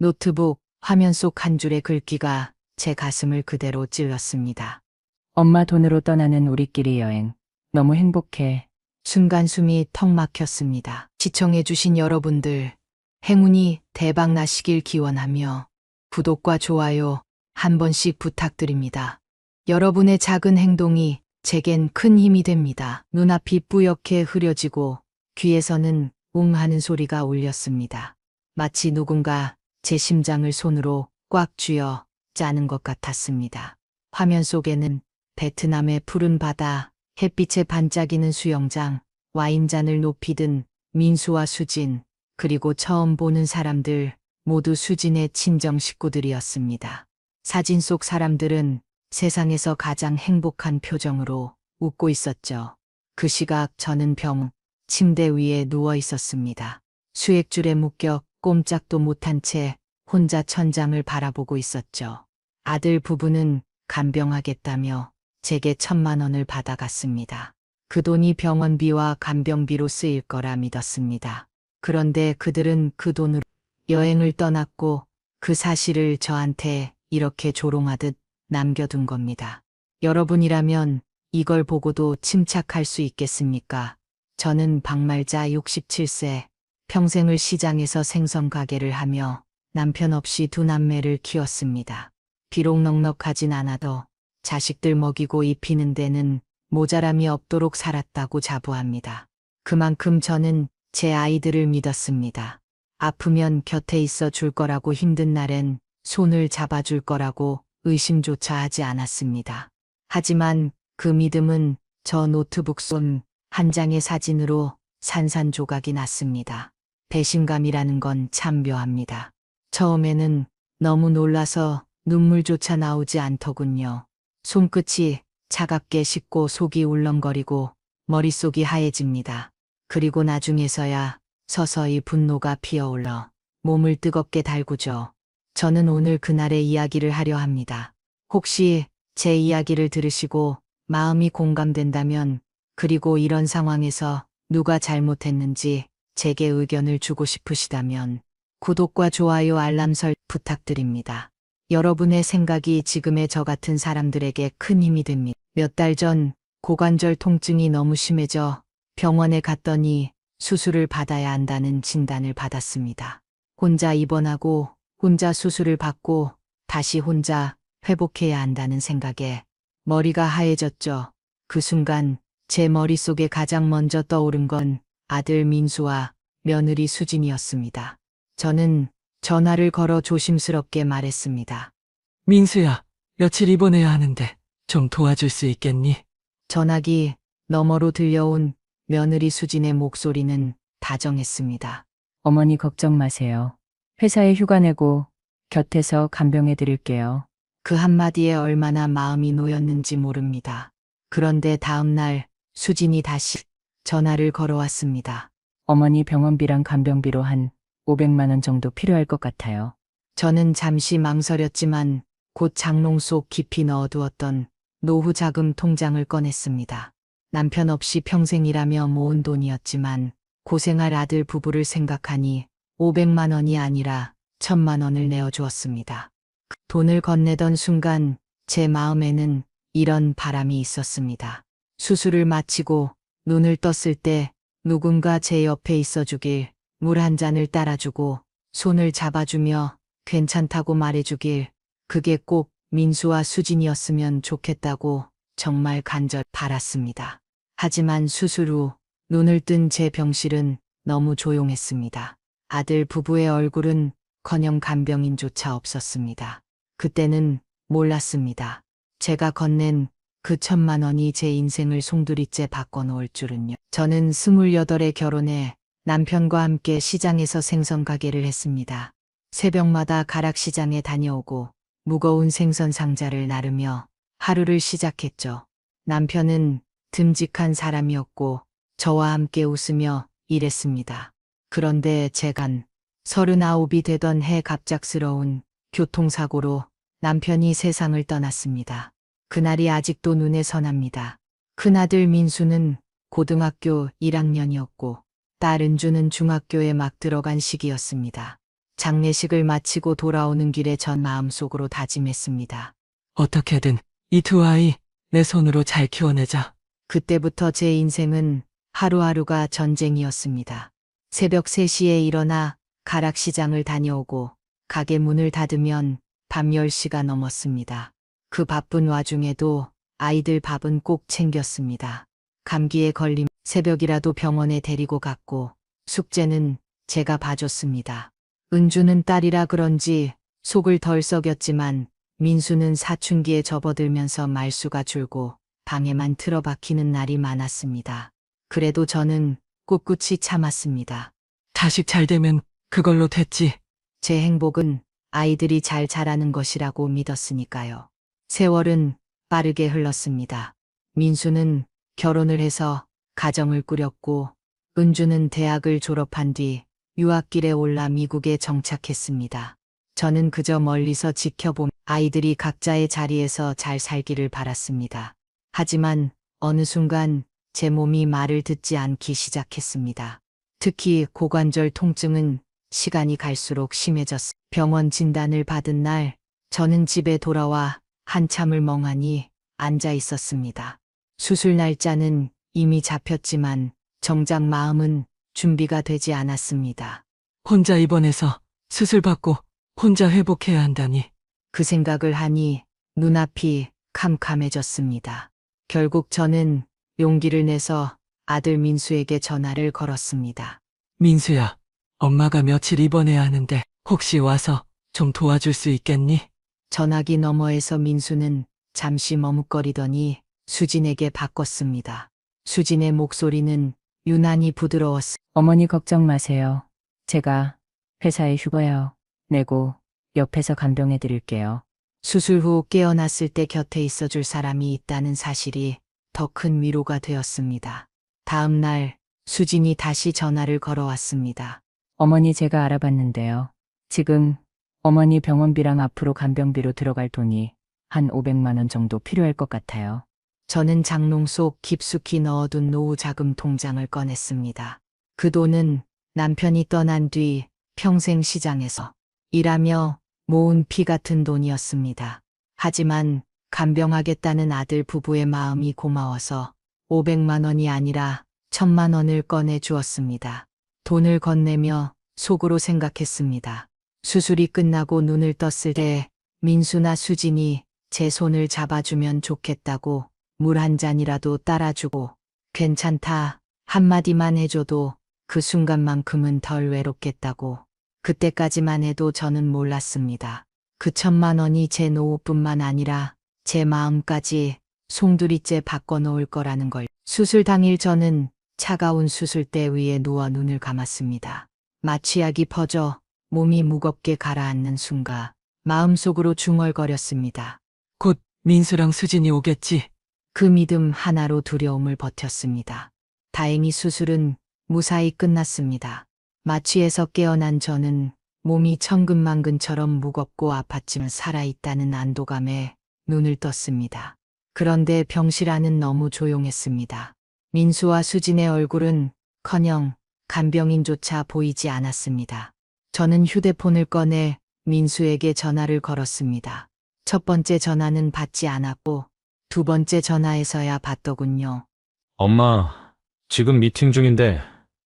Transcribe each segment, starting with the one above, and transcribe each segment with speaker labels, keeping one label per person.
Speaker 1: 노트북 화면 속 한 줄의 글귀가 제 가슴을 그대로 찔렀습니다.
Speaker 2: 엄마 돈으로 떠나는 우리끼리 여행. 너무 행복해.
Speaker 1: 순간 숨이 턱 막혔습니다. 시청해주신 여러분들, 행운이 대박 나시길 기원하며 구독과 좋아요 한 번씩 부탁드립니다. 여러분의 작은 행동이 제겐 큰 힘이 됩니다. 눈앞이 뿌옇게 흐려지고 귀에서는 웅 하는 소리가 울렸습니다. 마치 누군가 제 심장을 손으로 꽉 쥐어 짜는 것 같았습니다. 화면 속에는 베트남의 푸른 바다, 햇빛에 반짝이는 수영장, 와인잔을 높이 든 민수와 수진, 그리고 처음 보는 사람들 모두 수진의 친정 식구들이었습니다. 사진 속 사람들은 세상에서 가장 행복한 표정으로 웃고 있었죠. 그 시각 저는 침대 위에 누워 있었습니다. 수액줄에 묶여 꼼짝도 못한 채 혼자 천장을 바라보고 있었죠. 아들 부부는 간병하겠다며 제게 1,000만 원을 받아갔습니다. 그 돈이 병원비와 간병비로 쓰일 거라 믿었습니다. 그런데 그들은 그 돈으로 여행을 떠났고 그 사실을 저한테 이렇게 조롱하듯 남겨둔 겁니다. 여러분이라면 이걸 보고도 침착할 수 있겠습니까? 저는 박말자 67세, 평생을 시장에서 생선 가게를 하며 남편 없이 두 남매를 키웠습니다. 비록 넉넉하진 않아도 자식들 먹이고 입히는 데는 모자람이 없도록 살았다고 자부합니다. 그만큼 저는 제 아이들을 믿었습니다. 아프면 곁에 있어 줄 거라고, 힘든 날엔 손을 잡아줄 거라고 의심조차 하지 않았습니다. 하지만 그 믿음은 저 노트북 속 한 장의 사진으로 산산조각이 났습니다. 배신감이라는 건 참 묘합니다. 처음에는 너무 놀라서 눈물조차 나오지 않더군요. 손끝이 차갑게 식고 속이 울렁거리고 머릿속이 하얘집니다. 그리고 나중에서야 서서히 분노가 피어올라 몸을 뜨겁게 달구죠. 저는 오늘 그날의 이야기를 하려 합니다. 혹시 제 이야기를 들으시고 마음이 공감된다면, 그리고 이런 상황에서 누가 잘못했는지 제게 의견을 주고 싶으시다면 구독과 좋아요, 알람 설 부탁드립니다. 여러분의 생각이 지금의 저 같은 사람들에게 큰 힘이 됩니다. 몇 달 전 고관절 통증이 너무 심해져 병원에 갔더니 수술을 받아야 한다는 진단을 받았습니다. 혼자 입원하고 혼자 수술을 받고 다시 혼자 회복해야 한다는 생각에 머리가 하얘졌죠. 그 순간 제 머릿속에 가장 먼저 떠오른 건 아들 민수와 며느리 수진이었습니다. 저는 전화를 걸어 조심스럽게 말했습니다.
Speaker 3: 민수야, 며칠 입원해야 하는데 좀 도와줄 수 있겠니?
Speaker 1: 전화기 너머로 들려온 며느리 수진의 목소리는 다정했습니다.
Speaker 2: 어머니 걱정 마세요. 회사에 휴가 내고 곁에서 간병해 드릴게요.
Speaker 1: 그 한마디에 얼마나 마음이 놓였는지 모릅니다. 그런데 다음 날 수진이 다시 전화를 걸어왔습니다.
Speaker 2: 어머니 병원비랑 간병비로 한 500만 원 정도 필요할 것 같아요.
Speaker 1: 저는 잠시 망설였지만 곧 장롱 속 깊이 넣어두었던 노후 자금 통장을 꺼냈습니다. 남편 없이 평생이라며 모은 돈이었지만 고생할 아들 부부를 생각하니 500만 원이 아니라 1,000만 원을 내어주었습니다. 그 돈을 건네던 순간 제 마음에는 이런 바람이 있었습니다. 수술을 마치고 눈을 떴을 때 누군가 제 옆에 있어주길, 물 한 잔을 따라주고 손을 잡아주며 괜찮다고 말해주길, 그게 꼭 민수와 수진이었으면 좋겠다고 정말 간절히 바랐습니다. 하지만 수술 후 눈을 뜬 제 병실은 너무 조용했습니다. 아들 부부의 얼굴은 커녕 간병인조차 없었습니다. 그때는 몰랐습니다. 제가 건넨 그 1,000만 원이 제 인생을 송두리째 바꿔놓을 줄은요. 저는 28에 결혼해 남편과 함께 시장에서 생선 가게를 했습니다. 새벽마다 가락시장에 다녀오고 무거운 생선 상자를 나르며 하루를 시작했죠. 남편은 듬직한 사람이었고 저와 함께 웃으며 일했습니다. 그런데 제간 39이 되던 해 갑작스러운 교통사고로 남편이 세상을 떠났습니다. 그날이 아직도 눈에 선합니다. 큰아들 민수는 고등학교 1학년이었고 딸 은주는 중학교에 막 들어간 시기였습니다. 장례식을 마치고 돌아오는 길에 전 마음속으로 다짐했습니다.
Speaker 3: 어떻게든 이 두 아이 내 손으로 잘 키워내자.
Speaker 1: 그때부터 제 인생은 하루하루가 전쟁이었습니다. 새벽 3시에 일어나 가락시장을 다녀오고 가게 문을 닫으면 밤 10시가 넘었습니다. 그 바쁜 와중에도 아이들 밥은 꼭 챙겼습니다. 감기에 걸림 새벽이라도 병원에 데리고 갔고 숙제는 제가 봐줬습니다. 은주는 딸이라 그런지 속을 덜 썩였지만 민수는 사춘기에 접어들면서 말수가 줄고 방에만 틀어박히는 날이 많았습니다. 그래도 저는 꿋꿋이 참았습니다.
Speaker 3: 자식 잘 되면 그걸로 됐지.
Speaker 1: 제 행복은 아이들이 잘 자라는 것이라고 믿었으니까요. 세월은 빠르게 흘렀습니다. 민수는 결혼을 해서 가정을 꾸렸고 은주는 대학을 졸업한 뒤 유학길에 올라 미국에 정착했습니다. 저는 그저 멀리서 지켜보며 아이들이 각자의 자리에서 잘 살기를 바랐습니다. 하지만 어느 순간 제 몸이 말을 듣지 않기 시작했습니다. 특히 고관절 통증은 시간이 갈수록 심해졌습니다. 병원 진단을 받은 날 저는 집에 돌아와 한참을 멍하니 앉아 있었습니다. 수술 날짜는 이미 잡혔지만 정작 마음은 준비가 되지 않았습니다.
Speaker 3: 혼자 입원해서 수술받고 혼자 회복해야 한다니.
Speaker 1: 그 생각을 하니 눈앞이 캄캄해졌습니다. 결국 저는 용기를 내서 아들 민수에게 전화를 걸었습니다.
Speaker 3: 민수야, 엄마가 며칠 입원해야 하는데 혹시 와서 좀 도와줄 수 있겠니?
Speaker 1: 전화기 너머에서 민수는 잠시 머뭇거리더니 수진에게 바꿨습니다. 수진의 목소리는 유난히 부드러웠습니다.
Speaker 2: 어머니 걱정 마세요. 제가 회사에 휴가요 내고 옆에서 간병해 드릴게요.
Speaker 1: 수술 후 깨어났을 때 곁에 있어줄 사람이 있다는 사실이 더 큰 위로가 되었습니다. 다음 날 수진이 다시 전화를 걸어왔습니다.
Speaker 2: 어머니 제가 알아봤는데요. 지금 어머니 병원비랑 앞으로 간병비로 들어갈 돈이 한 500만 원 정도 필요할 것 같아요.
Speaker 1: 저는 장롱 속 깊숙이 넣어둔 노후 자금 통장을 꺼냈습니다. 그 돈은 남편이 떠난 뒤 평생 시장에서 일하며 모은 피 같은 돈이었습니다. 하지만 간병하겠다는 아들 부부의 마음이 고마워서 500만 원이 아니라 1000만 원을 꺼내 주었습니다. 돈을 건네며 속으로 생각했습니다. 수술이 끝나고 눈을 떴을 때 민수나 수진이 제 손을 잡아주면 좋겠다고 물 한 잔이라도 따라주고 괜찮다 한마디만 해줘도 그 순간만큼은 덜 외롭겠다고. 그때까지만 해도 저는 몰랐습니다. 그 1000만 원이 제 노후뿐만 아니라 제 마음까지 송두리째 바꿔놓을 거라는 걸. 수술 당일 저는 차가운 수술대 위에 누워 눈을 감았습니다. 마취약이 퍼져 몸이 무겁게 가라앉는 순간 마음속으로 중얼거렸습니다.
Speaker 3: 곧 민수랑 수진이 오겠지.
Speaker 1: 그 믿음 하나로 두려움을 버텼습니다. 다행히 수술은 무사히 끝났습니다. 마취에서 깨어난 저는 몸이 천근만근처럼 무겁고 아팠지만 살아있다는 안도감에 눈을 떴습니다. 그런데 병실 안은 너무 조용했습니다. 민수와 수진의 얼굴은 커녕 간병인조차 보이지 않았습니다. 저는 휴대폰을 꺼내 민수에게 전화를 걸었습니다. 첫 번째 전화는 받지 않았고 두 번째 전화에서야 받더군요.
Speaker 4: 엄마, 지금 미팅 중인데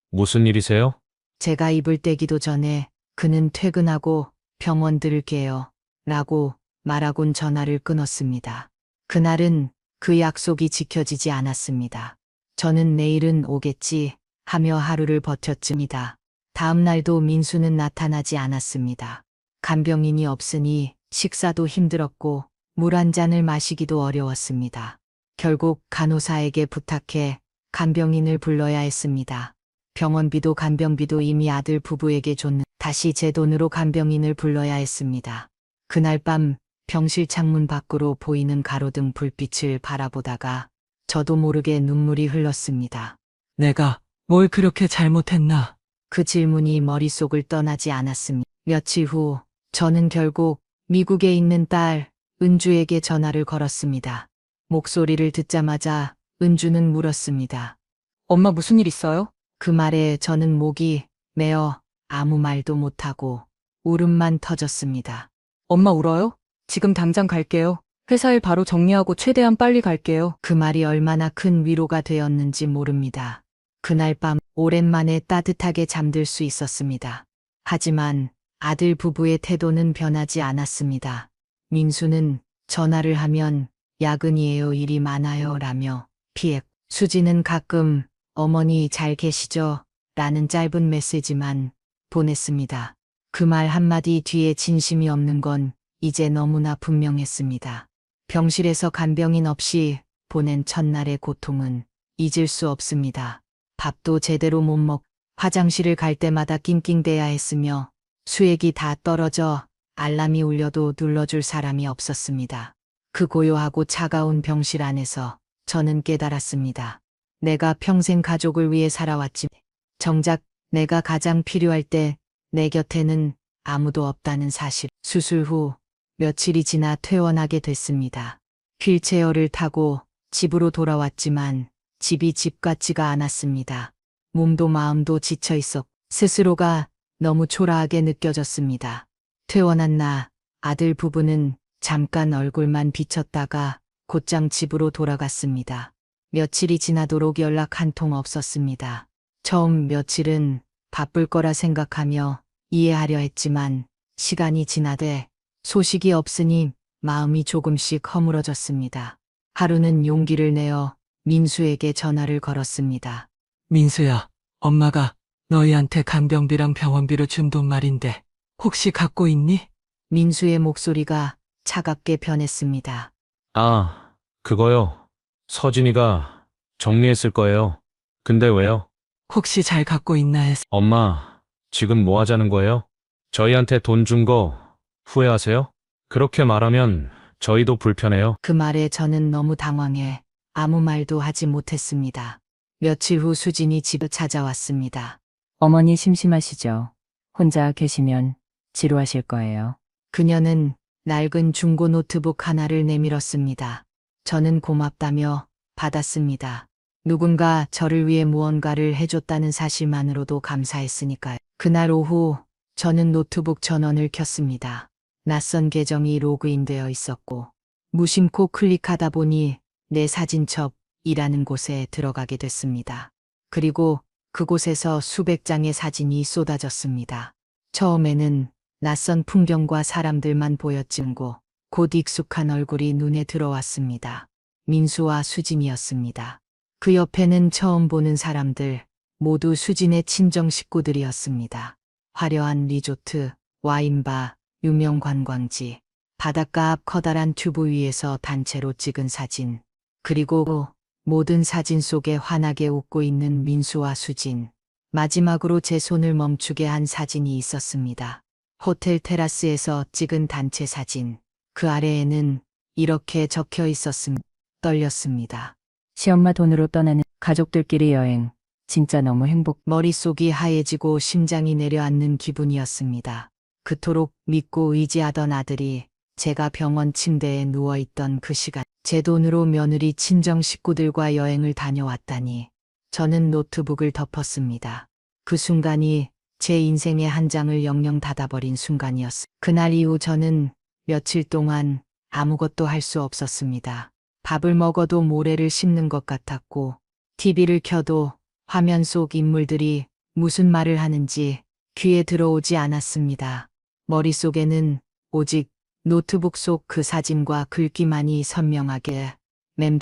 Speaker 4: 무슨 일이세요?
Speaker 1: 제가 입을 떼기도 전에 그는 퇴근하고 병원 들을게요 라고 말하곤 전화를 끊었습니다. 그날은 그 약속이 지켜지지 않았습니다. 저는 내일은 오겠지 하며 하루를 버텼습니다. 다음 날도 민수는 나타나지 않았습니다. 간병인이 없으니 식사도 힘들었고 물 한 잔을 마시기도 어려웠습니다. 결국 간호사에게 부탁해 간병인을 불러야 했습니다. 병원비도 간병비도 이미 아들 부부에게 줬는 다시 제 돈으로 간병인을 불러야 했습니다. 그날 밤 병실 창문 밖으로 보이는 가로등 불빛을 바라보다가 저도 모르게 눈물이 흘렀습니다.
Speaker 3: 내가 뭘 그렇게 잘못했나?
Speaker 1: 그 질문이 머릿속을 떠나지 않았습니다. 며칠 후 저는 결국 미국에 있는 딸 은주에게 전화를 걸었습니다. 목소리를 듣자마자 은주는 물었습니다.
Speaker 5: 엄마 무슨 일 있어요?
Speaker 1: 그 말에 저는 목이 메어 아무 말도 못하고 울음만 터졌습니다.
Speaker 5: 엄마 울어요? 지금 당장 갈게요. 회사 일 바로 정리하고 최대한 빨리 갈게요.
Speaker 1: 그 말이 얼마나 큰 위로가 되었는지 모릅니다. 그날 밤 오랜만에 따뜻하게 잠들 수 있었습니다. 하지만 아들 부부의 태도는 변하지 않았습니다. 민수는 전화를 하면 야근이에요, 일이 많아요 라며 피했고, 수지는 가끔 어머니 잘 계시죠? 라는 짧은 메시지만 보냈습니다. 그 말 한마디 뒤에 진심이 없는 건 이제 너무나 분명했습니다. 병실에서 간병인 없이 보낸 첫날의 고통은 잊을 수 없습니다. 밥도 제대로 못 먹, 화장실을 갈 때마다 낑낑대야 했으며 수액이 다 떨어져 알람이 울려도 눌러줄 사람이 없었습니다. 그 고요하고 차가운 병실 안에서 저는 깨달았습니다. 내가 평생 가족을 위해 살아왔지. 정작 내가 가장 필요할 때 내 곁에는 아무도 없다는 사실. 수술 후 며칠이 지나 퇴원하게 됐습니다. 휠체어를 타고 집으로 돌아왔지만 집이 집 같지가 않았습니다. 몸도 마음도 지쳐 있었고 스스로가 너무 초라하게 느껴졌습니다. 퇴원한 나 아들 부부는 잠깐 얼굴만 비쳤다가 곧장 집으로 돌아갔습니다. 며칠이 지나도록 연락 한 통 없었습니다. 처음 며칠은 바쁠 거라 생각하며 이해하려 했지만 시간이 지나되 소식이 없으니 마음이 조금씩 허물어졌습니다. 하루는 용기를 내어 민수에게 전화를 걸었습니다.
Speaker 3: 민수야, 엄마가 너희한테 간병비랑 병원비로 준 돈 말인데 혹시 갖고 있니?
Speaker 1: 민수의 목소리가 차갑게 변했습니다.
Speaker 4: 아, 그거요. 서진이가 정리했을 거예요. 근데 왜요?
Speaker 3: 혹시 잘 갖고 있나 해서.
Speaker 4: 엄마, 지금 뭐 하자는 거예요? 저희한테 돈 준 거 후회하세요? 그렇게 말하면 저희도 불편해요.
Speaker 1: 그 말에 저는 너무 당황해 아무 말도 하지 못했습니다. 며칠 후 수진이 집을 찾아왔습니다.
Speaker 2: 어머니 심심하시죠? 혼자 계시면 지루하실 거예요.
Speaker 1: 그녀는 낡은 중고 노트북 하나를 내밀었습니다. 저는 고맙다며 받았습니다. 누군가 저를 위해 무언가를 해줬다는 사실만으로도 감사했으니까요. 그날 오후 저는 노트북 전원을 켰습니다. 낯선 계정이 로그인되어 있었고 무심코 클릭하다 보니 내 사진첩이라는 곳에 들어가게 됐습니다. 그리고 그곳에서 수백 장의 사진이 쏟아졌습니다. 처음에는 낯선 풍경과 사람들만 보였지만 곧 익숙한 얼굴이 눈에 들어왔습니다. 민수와 수진이었습니다. 그 옆에는 처음 보는 사람들, 모두 수진의 친정 식구들이었습니다. 화려한 리조트, 와인바, 유명 관광지, 바닷가 앞 커다란 튜브 위에서 단체로 찍은 사진, 그리고 모든 사진 속에 환하게 웃고 있는 민수와 수진. 마지막으로 제 손을 멈추게 한 사진이 있었습니다. 호텔 테라스에서 찍은 단체 사진. 그 아래에는 이렇게 적혀 있었음. 떨렸습니다.
Speaker 2: 시엄마 돈으로 떠나는 가족들끼리 여행. 진짜 너무 행복.
Speaker 1: 머릿속이 하얘지고 심장이 내려앉는 기분이었습니다. 그토록 믿고 의지하던 아들이 제가 병원 침대에 누워있던 그 시간, 제 돈으로 며느리 친정 식구들과 여행을 다녀왔다니. 저는 노트북을 덮었습니다. 그 순간이 제 인생의 한 장을 영영 닫아버린 순간이었습니다. 그날 이후 저는 며칠 동안 아무것도 할 수 없었습니다. 밥을 먹어도 모래를 씹는 것 같았고, TV를 켜도 화면 속 인물들이 무슨 말을 하는지 귀에 들어오지 않았습니다. 머릿속에는 오직 노트북 속 그 사진과 글귀만이 선명하게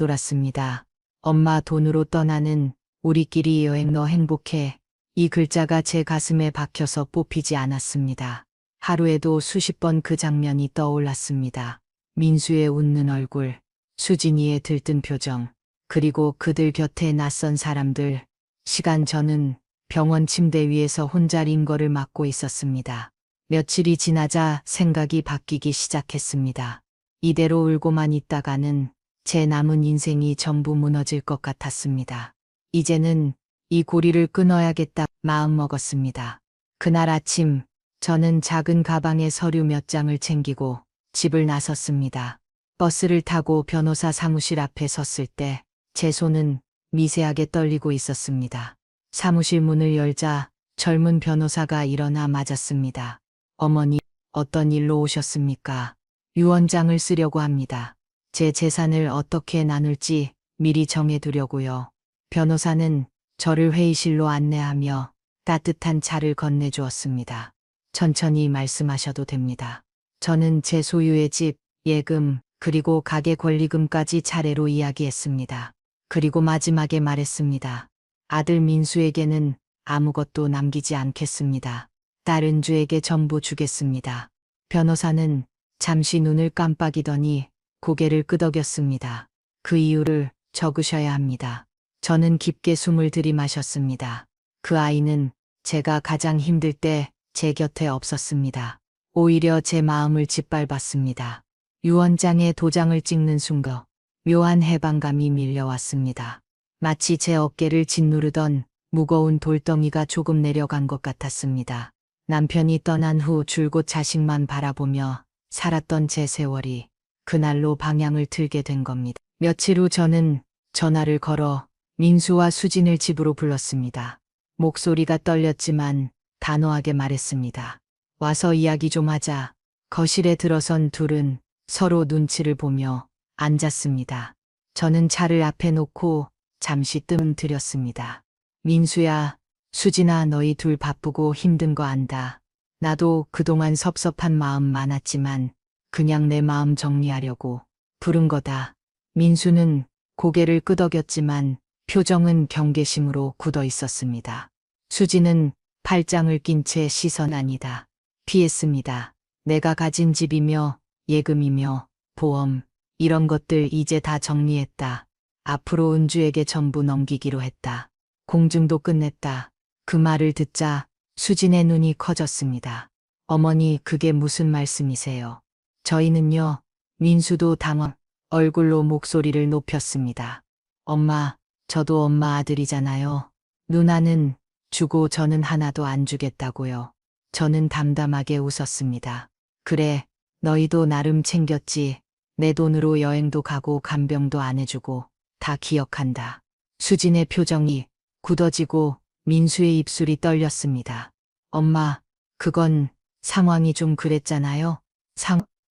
Speaker 1: 맴돌았습니다. 엄마 돈으로 떠나는 우리끼리 여행 너 행복해. 이 글자가 제 가슴에 박혀서 뽑히지 않았습니다. 하루에도 수십 번 그 장면이 떠올랐습니다. 민수의 웃는 얼굴, 수진이의 들뜬 표정, 그리고 그들 곁에 낯선 사람들. 시간 저는 병원 침대 위에서 혼자 링거를 맞고 있었습니다. 며칠이 지나자 생각이 바뀌기 시작했습니다. 이대로 울고만 있다가는 제 남은 인생이 전부 무너질 것 같았습니다. 이제는 이 고리를 끊어야겠다 마음먹었습니다. 그날 아침 저는 작은 가방에 서류 몇 장을 챙기고 집을 나섰습니다. 버스를 타고 변호사 사무실 앞에 섰을 때 제 손은 미세하게 떨리고 있었습니다. 사무실 문을 열자 젊은 변호사가 일어나 맞았습니다. 어머니, 어떤 일로 오셨습니까? 유언장을 쓰려고 합니다. 제 재산을 어떻게 나눌지 미리 정해두려고요. 변호사는 저를 회의실로 안내하며 따뜻한 차를 건네주었습니다. 천천히 말씀하셔도 됩니다. 저는 제 소유의 집, 예금, 그리고 가게 권리금까지 차례로 이야기했습니다. 그리고 마지막에 말했습니다. 아들 민수에게는 아무것도 남기지 않겠습니다. 딸 은주에게 전부 주겠습니다. 변호사는 잠시 눈을 깜빡이더니 고개를 끄덕였습니다. 그 이유를 적으셔야 합니다. 저는 깊게 숨을 들이마셨습니다. 그 아이는 제가 가장 힘들 때 제 곁에 없었습니다. 오히려 제 마음을 짓밟았습니다. 유언장에 도장을 찍는 순간 묘한 해방감이 밀려왔습니다. 마치 제 어깨를 짓누르던 무거운 돌덩이가 조금 내려간 것 같았습니다. 남편이 떠난 후 줄곧 자식만 바라보며 살았던 제 세월이 그날로 방향을 틀게 된 겁니다. 며칠 후 저는 전화를 걸어 민수와 수진을 집으로 불렀습니다. 목소리가 떨렸지만 단호하게 말했습니다. 와서 이야기 좀 하자. 거실에 들어선 둘은 서로 눈치를 보며 앉았습니다. 저는 차를 앞에 놓고 잠시 뜸 들였습니다. 민수야, 수진아, 너희 둘 바쁘고 힘든 거 안다. 나도 그동안 섭섭한 마음 많았지만 그냥 내 마음 정리하려고 부른 거다. 민수는 고개를 끄덕였지만 표정은 경계심으로 굳어 있었습니다. 수진은 팔짱을 낀 채 시선 아니다. 피했습니다. 내가 가진 집이며 예금이며 보험, 이런 것들 이제 다 정리했다. 앞으로 은주에게 전부 넘기기로 했다. 공증도 끝냈다. 그 말을 듣자 수진의 눈이 커졌습니다. 어머니, 그게 무슨 말씀이세요? 저희는요. 민수도 당황, 얼굴로 목소리를 높였습니다. 엄마, 저도 엄마 아들이잖아요. 누나는 주고 저는 하나도 안 주겠다고요. 저는 담담하게 웃었습니다. 그래, 너희도 나름 챙겼지. 내 돈으로 여행도 가고 간병도 안 해주고 다 기억한다. 수진의 표정이 굳어지고 민수의 입술이 떨렸습니다. 엄마, 그건 상황이 좀 그랬잖아요.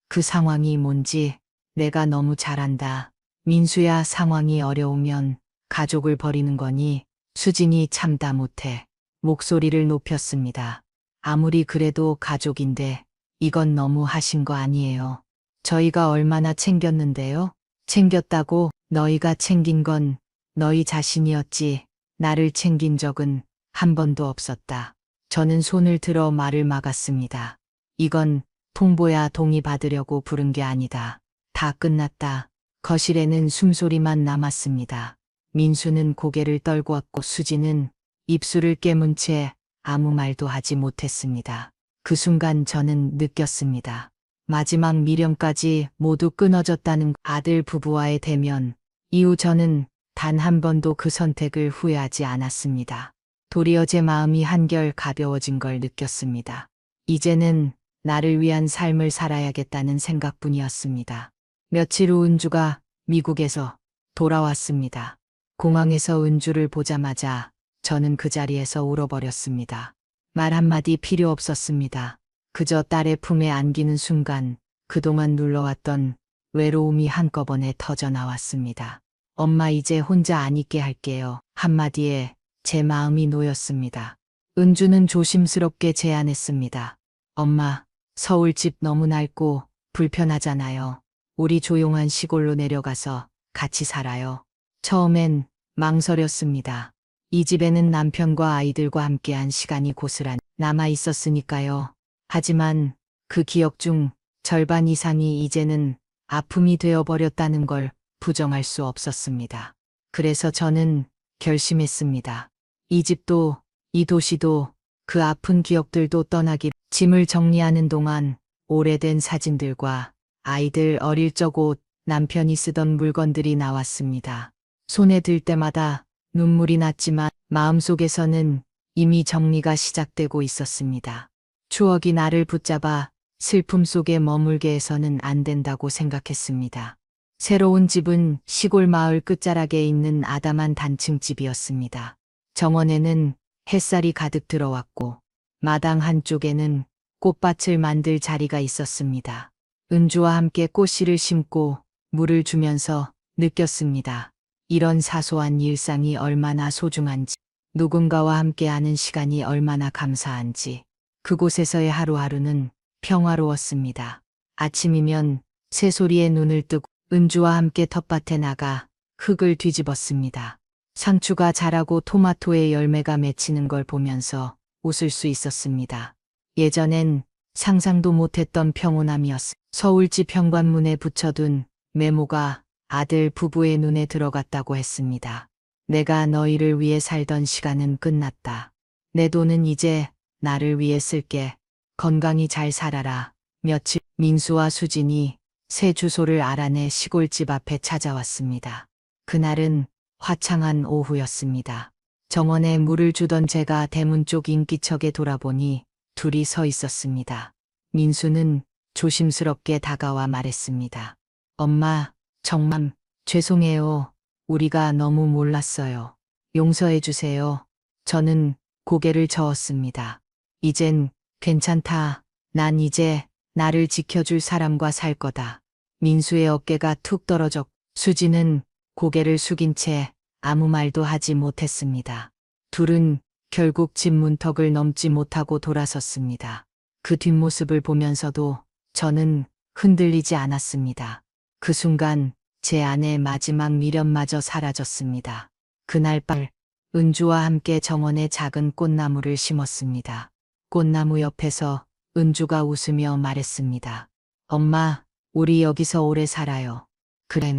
Speaker 1: 그 상황이 뭔지 내가 너무 잘 안다. 민수야, 상황이 어려우면 가족을 버리는 거니. 수진이 참다 못해 목소리를 높였습니다. 아무리 그래도 가족인데 이건 너무 하신 거 아니에요. 저희가 얼마나 챙겼는데요? 챙겼다고? 너희가 챙긴 건 너희 자신이었지. 나를 챙긴 적은 한 번도 없었다. 저는 손을 들어 말을 막았습니다. 이건 통보야, 동의 받으려고 부른 게 아니다. 다 끝났다. 거실에는 숨소리만 남았습니다. 민수는 고개를 떨고 왔고 수진은 입술을 깨문 채 아무 말도 하지 못했습니다. 그 순간 저는 느꼈습니다. 마지막 미련까지 모두 끊어졌다는 아들 부부와의 대면 이후 저는 단 한 번도 그 선택을 후회하지 않았습니다. 도리어 제 마음이 한결 가벼워진 걸 느꼈습니다. 이제는 나를 위한 삶을 살아야겠다는 생각뿐이었습니다. 며칠 후 은주가 미국에서 돌아왔습니다. 공항에서 은주를 보자마자 저는 그 자리에서 울어버렸습니다. 말 한마디 필요 없었습니다. 그저 딸의 품에 안기는 순간 그동안 눌러왔던 외로움이 한꺼번에 터져 나왔습니다. 엄마, 이제 혼자 안 있게 할게요. 한마디에 제 마음이 놓였습니다. 은주는 조심스럽게 제안했습니다. 엄마, 서울집 너무 낡고 불편하잖아요. 우리 조용한 시골로 내려가서 같이 살아요. 처음엔 망설였습니다. 이 집에는 남편과 아이들과 함께한 시간이 고스란히 남아 있었으니까요. 하지만 그 기억 중 절반 이상이 이제는 아픔이 되어버렸다는 걸 부정할 수 없었습니다. 그래서 저는 결심했습니다. 이 집도, 이 도시도, 그 아픈 기억들도 떠나기. 짐을 정리하는 동안 오래된 사진들과 아이들 어릴 적 옷, 남편이 쓰던 물건들이 나왔습니다. 손에 들 때마다 눈물이 났지만 마음속에서는 이미 정리가 시작되고 있었습니다. 추억이 나를 붙잡아 슬픔 속에 머물게 해서는 안 된다고 생각했습니다. 새로운 집은 시골 마을 끝자락에 있는 아담한 단층 집이었습니다. 정원에는 햇살이 가득 들어왔고 마당 한쪽에는 꽃밭을 만들 자리가 있었습니다. 은주와 함께 꽃씨를 심고 물을 주면서 느꼈습니다. 이런 사소한 일상이 얼마나 소중한지, 누군가와 함께하는 시간이 얼마나 감사한지, 그곳에서의 하루하루는 평화로웠습니다. 아침이면 새소리에 눈을 뜨고 은주와 함께 텃밭에 나가 흙을 뒤집었습니다. 상추가 자라고 토마토의 열매가 맺히는 걸 보면서 웃을 수 있었습니다. 예전엔 상상도 못했던 평온함이었습니다. 서울집 현관문에 붙여둔 메모가 아들 부부의 눈에 들어갔다고 했습니다. 내가 너희를 위해 살던 시간은 끝났다. 내 돈은 이제 나를 위해 쓸게. 건강히 잘 살아라. 며칠 민수와 수진이 새 주소를 알아내 시골집 앞에 찾아왔습니다. 그날은 화창한 오후였습니다. 정원에 물을 주던 제가 대문 쪽 인기척에 돌아보니 둘이 서 있었습니다. 민수는 조심스럽게 다가와 말했습니다. 엄마, 정말 죄송해요. 우리가 너무 몰랐어요. 용서해 주세요. 저는 고개를 저었습니다. 이젠 괜찮다. 난 이제 나를 지켜줄 사람과 살 거다. 민수의 어깨가 툭 떨어졌고 수지는 고개를 숙인 채 아무 말도 하지 못했습니다. 둘은 결국 집 문턱을 넘지 못하고 돌아섰습니다. 그 뒷모습을 보면서도 저는 흔들리지 않았습니다. 그 순간 제 안의 마지막 미련마저 사라졌습니다. 그날 밤 은주와 함께 정원에 작은 꽃나무를 심었습니다. 꽃나무 옆에서 은주가 웃으며 말했습니다. 엄마, 우리 여기서 오래 살아요. 그래,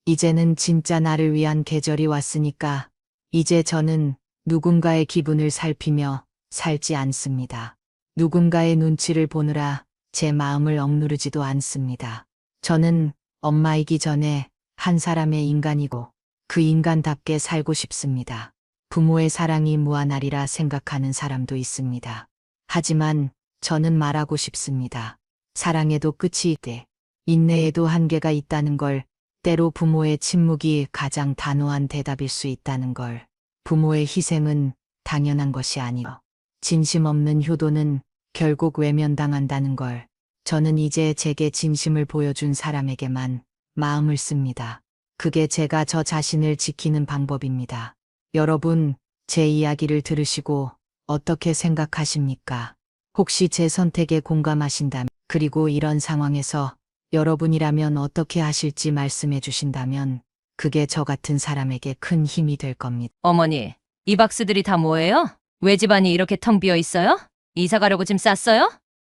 Speaker 1: 이제는 진짜 나를 위한 계절이 왔으니까 이제 저는 누군가의 기분을 살피며 살지 않습니다. 누군가의 눈치를 보느라 제 마음을 억누르지도 않습니다. 저는 엄마이기 전에 한 사람의 인간이고 그 인간답게 살고 싶습니다. 부모의 사랑이 무한하리라 생각하는 사람도 있습니다. 하지만 저는 말하고 싶습니다. 사랑에도 끝이 있대. 인내에도 한계가 있다는 걸, 때로 부모의 침묵이 가장 단호한 대답일 수 있다는 걸, 부모의 희생은 당연한 것이 아니요. 진심 없는 효도는 결국 외면당한다는 걸, 저는 이제 제게 진심을 보여준 사람에게만 마음을 씁니다. 그게 제가 저 자신을 지키는 방법입니다. 여러분, 제 이야기를 들으시고 어떻게 생각하십니까? 혹시 제 선택에 공감하신다면, 그리고 이런 상황에서 여러분이라면 어떻게 하실지 말씀해 주신다면 그게 저 같은 사람에게 큰 힘이 될 겁니다.
Speaker 6: 어머니, 이 박스들이 다 뭐예요? 왜 집안이 이렇게 텅 비어 있어요? 이사 가려고 짐 쌌어요?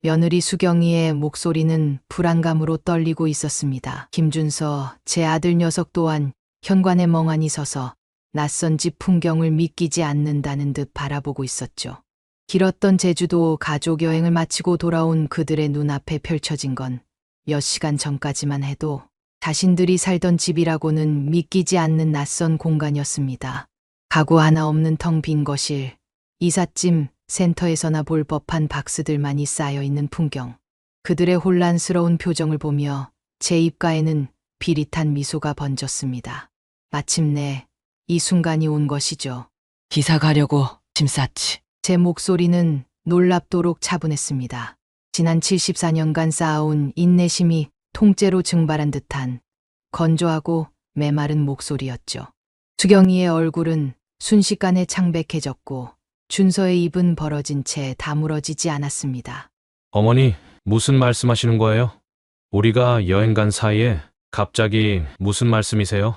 Speaker 1: 며느리 수경이의 목소리는 불안감으로 떨리고 있었습니다. 김준서, 제 아들 녀석 또한 현관에 멍하니 서서 낯선 집 풍경을 믿기지 않는다는 듯 바라보고 있었죠. 길었던 제주도 가족 여행을 마치고 돌아온 그들의 눈앞에 펼쳐진 건 몇 시간 전까지만 해도 자신들이 살던 집이라고는 믿기지 않는 낯선 공간이었습니다. 가구 하나 없는 텅 빈 거실, 이삿짐, 센터에서나 볼 법한 박스들만이 쌓여있는 풍경. 그들의 혼란스러운 표정을 보며 제 입가에는 비릿한 미소가 번졌습니다. 마침내 이 순간이 온 것이죠.
Speaker 3: 이사 가려고 짐 쌌지.
Speaker 1: 제 목소리는 놀랍도록 차분했습니다. 지난 74년간 쌓아온 인내심이 통째로 증발한 듯한 건조하고 메마른 목소리였죠. 수경이의 얼굴은 순식간에 창백해졌고 준서의 입은 벌어진 채 다물어지지 않았습니다.
Speaker 4: 어머니, 무슨 말씀하시는 거예요? 우리가 여행 간 사이에 갑자기 무슨 말씀이세요?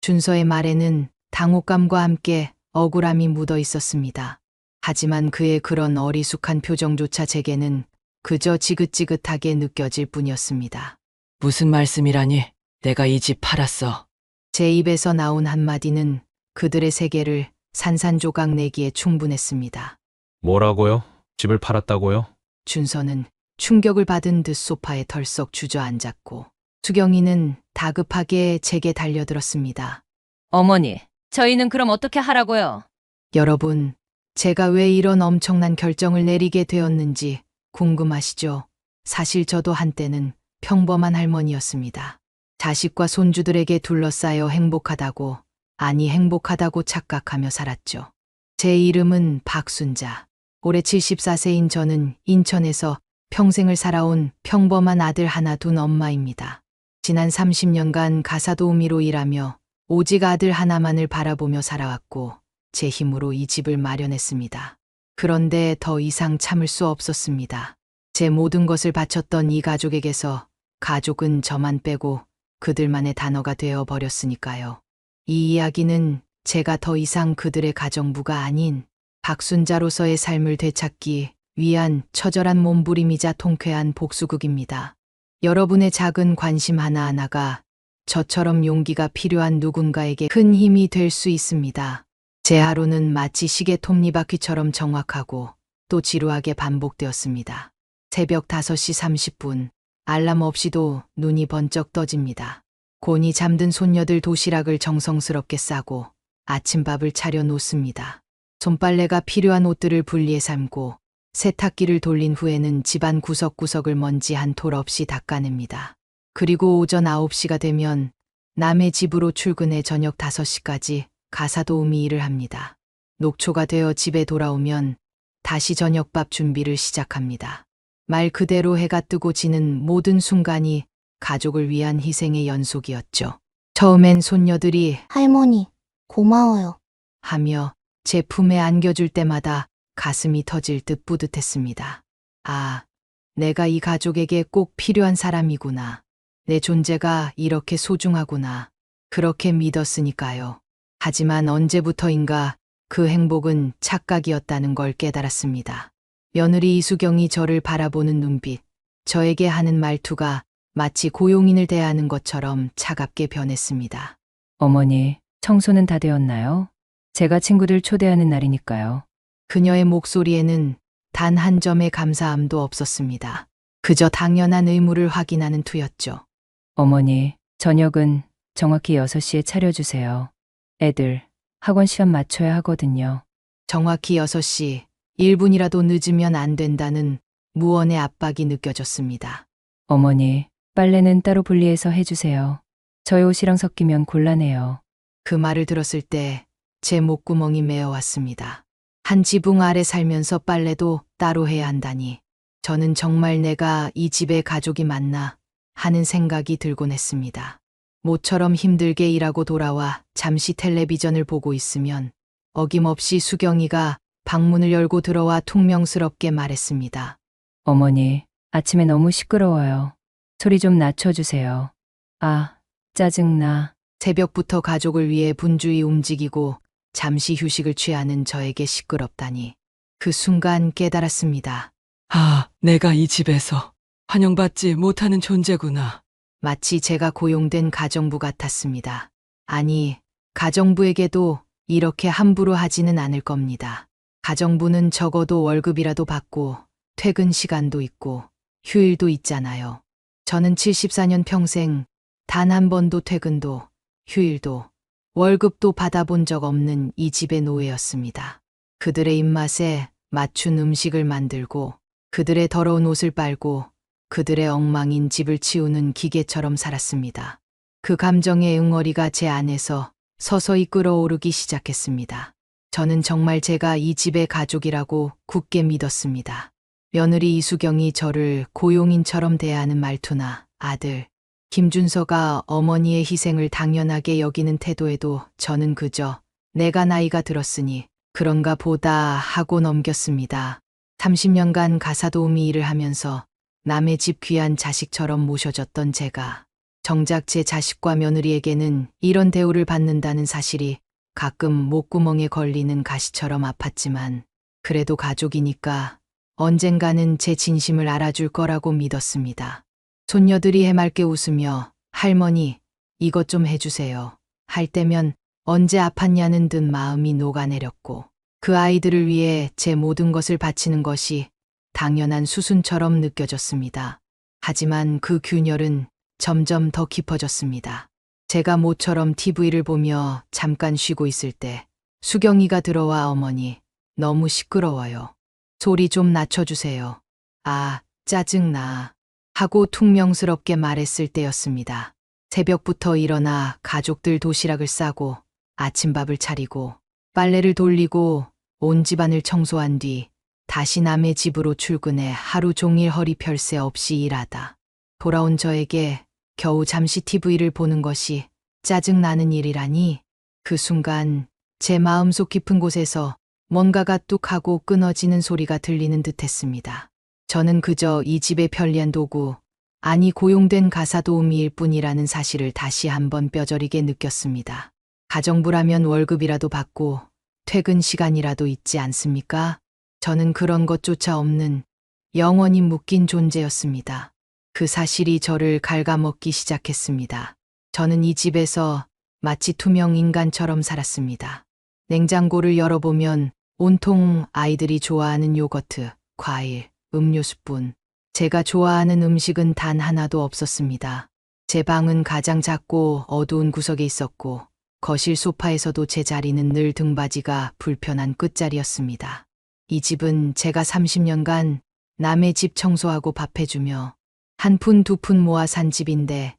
Speaker 1: 준서의 말에는 당혹감과 함께 억울함이 묻어 있었습니다. 하지만 그의 그런 어리숙한 표정조차 제게는 그저 지긋지긋하게 느껴질 뿐이었습니다.
Speaker 3: 무슨 말씀이라니? 내가 이 집 팔았어.
Speaker 1: 제 입에서 나온 한마디는 그들의 세계를 산산조각 내기에 충분했습니다.
Speaker 4: 뭐라고요? 집을 팔았다고요?
Speaker 1: 준서는 충격을 받은 듯 소파에 덜썩 주저앉았고 수경이는 다급하게 제게 달려들었습니다.
Speaker 6: 어머니, 저희는 그럼 어떻게 하라고요?
Speaker 1: 여러분, 제가 왜 이런 엄청난 결정을 내리게 되었는지 궁금하시죠? 사실 저도 한때는 평범한 할머니였습니다. 자식과 손주들에게 둘러싸여 행복하다고, 아니 행복하다고 착각하며 살았죠. 제 이름은 박순자. 올해 74세인 저는 인천에서 평생을 살아온 평범한 아들 하나 둔 엄마입니다. 지난 30년간 가사도우미로 일하며 오직 아들 하나만을 바라보며 살아왔고 제 힘으로 이 집을 마련했습니다. 그런데 더 이상 참을 수 없었습니다. 제 모든 것을 바쳤던 이 가족에게서 가족은 저만 빼고 그들만의 단어가 되어 버렸으니까요. 이 이야기는 제가 더 이상 그들의 가정부가 아닌 박순자로서의 삶을 되찾기 위한 처절한 몸부림이자 통쾌한 복수극입니다. 여러분의 작은 관심 하나하나가 저처럼 용기가 필요한 누군가에게 큰 힘이 될 수 있습니다. 제 하루는 마치 시계 톱니바퀴처럼 정확하고 또 지루하게 반복되었습니다. 새벽 5시 30분, 알람 없이도 눈이 번쩍 떠집니다. 곤히 잠든 손녀들 도시락을 정성스럽게 싸고 아침밥을 차려 놓습니다. 손빨래가 필요한 옷들을 분리해 삶고 세탁기를 돌린 후에는 집안 구석구석을 먼지 한 톨 없이 닦아냅니다. 그리고 오전 9시가 되면 남의 집으로 출근해 저녁 5시까지 가사도우미 일을 합니다. 녹초가 되어 집에 돌아오면 다시 저녁밥 준비를 시작합니다. 말 그대로 해가 뜨고 지는 모든 순간이 가족을 위한 희생의 연속이었죠. 처음엔 손녀들이
Speaker 7: 할머니, 고마워요.
Speaker 1: 하며 제 품에 안겨줄 때마다 가슴이 터질 듯 뿌듯했습니다. 아, 내가 이 가족에게 꼭 필요한 사람이구나. 내 존재가 이렇게 소중하구나. 그렇게 믿었으니까요. 하지만 언제부터인가 그 행복은 착각이었다는 걸 깨달았습니다. 며느리 이수경이 저를 바라보는 눈빛, 저에게 하는 말투가 마치 고용인을 대하는 것처럼 차갑게 변했습니다.
Speaker 2: 어머니, 청소는 다 되었나요? 제가 친구들 초대하는 날이니까요.
Speaker 1: 그녀의 목소리에는 단 한 점의 감사함도 없었습니다. 그저 당연한 의무를 확인하는 투였죠.
Speaker 2: 어머니, 저녁은 정확히 6시에 차려주세요. 애들 학원 시간 맞춰야 하거든요.
Speaker 1: 정확히 6시, 1분이라도 늦으면 안 된다는 무언의 압박이 느껴졌습니다.
Speaker 2: 어머니, 빨래는 따로 분리해서 해주세요. 저희 옷이랑 섞이면 곤란해요.
Speaker 1: 그 말을 들었을 때 제 목구멍이 메어왔습니다. 한 지붕 아래 살면서 빨래도 따로 해야 한다니. 저는 정말 내가 이 집의 가족이 맞나 하는 생각이 들곤 했습니다. 모처럼 힘들게 일하고 돌아와 잠시 텔레비전을 보고 있으면 어김없이 수경이가 방문을 열고 들어와 퉁명스럽게 말했습니다.
Speaker 2: 어머니, 아침에 너무 시끄러워요. 소리 좀 낮춰주세요. 아, 짜증나.
Speaker 1: 새벽부터 가족을 위해 분주히 움직이고 잠시 휴식을 취하는 저에게 시끄럽다니. 그 순간 깨달았습니다.
Speaker 3: 아, 내가 이 집에서 환영받지 못하는 존재구나.
Speaker 1: 마치 제가 고용된 가정부 같았습니다. 아니, 가정부에게도 이렇게 함부로 하지는 않을 겁니다. 가정부는 적어도 월급이라도 받고 퇴근 시간도 있고 휴일도 있잖아요. 저는 74년 평생 단 한 번도 퇴근도 휴일도 월급도 받아본 적 없는 이 집의 노예였습니다. 그들의 입맛에 맞춘 음식을 만들고 그들의 더러운 옷을 빨고 그들의 엉망인 집을 치우는 기계처럼 살았습니다. 그 감정의 응어리가 제 안에서 서서히 끓어오르기 시작했습니다. 저는 정말 제가 이 집의 가족이라고 굳게 믿었습니다. 며느리 이수경이 저를 고용인처럼 대하는 말투나 아들 김준서가 어머니의 희생을 당연하게 여기는 태도에도 저는 그저 내가 나이가 들었으니 그런가 보다 하고 넘겼습니다. 30년간 가사도우미 일을 하면서 남의 집 귀한 자식처럼 모셔졌던 제가 정작 제 자식과 며느리에게는 이런 대우를 받는다는 사실이 가끔 목구멍에 걸리는 가시처럼 아팠지만 그래도 가족이니까 언젠가는 제 진심을 알아줄 거라고 믿었습니다. 손녀들이 해맑게 웃으며 할머니, 이것 좀 해주세요. 할 때면 언제 아팠냐는 듯 마음이 녹아내렸고 그 아이들을 위해 제 모든 것을 바치는 것이 당연한 수순처럼 느껴졌습니다. 하지만 그 균열은 점점 더 깊어졌습니다. 제가 모처럼 TV를 보며 잠깐 쉬고 있을 때 수경이가 들어와 어머니, 너무 시끄러워요. 소리 좀 낮춰주세요. 아, 짜증나. 하고 퉁명스럽게 말했을 때였습니다. 새벽부터 일어나 가족들 도시락을 싸고 아침밥을 차리고 빨래를 돌리고 온 집안을 청소한 뒤 다시 남의 집으로 출근해 하루 종일 허리 펼 새 없이 일하다. 돌아온 저에게 겨우 잠시 TV를 보는 것이 짜증나는 일이라니 그 순간 제 마음속 깊은 곳에서 뭔가가 뚝 하고 끊어지는 소리가 들리는 듯 했습니다. 저는 그저 이 집의 편리한 도구, 아니 고용된 가사도우미일 뿐이라는 사실을 다시 한번 뼈저리게 느꼈습니다. 가정부라면 월급이라도 받고 퇴근 시간이라도 있지 않습니까? 저는 그런 것조차 없는 영원히 묶인 존재였습니다. 그 사실이 저를 갉아먹기 시작했습니다. 저는 이 집에서 마치 투명 인간처럼 살았습니다. 냉장고를 열어보면 온통 아이들이 좋아하는 요거트, 과일, 음료수뿐. 제가 좋아하는 음식은 단 하나도 없었습니다. 제 방은 가장 작고 어두운 구석에 있었고 거실 소파에서도 제 자리는 늘 등받이가 불편한 끝자리였습니다. 이 집은 제가 30년간 남의 집 청소하고 밥해주며 한 푼 두 푼 모아 산 집인데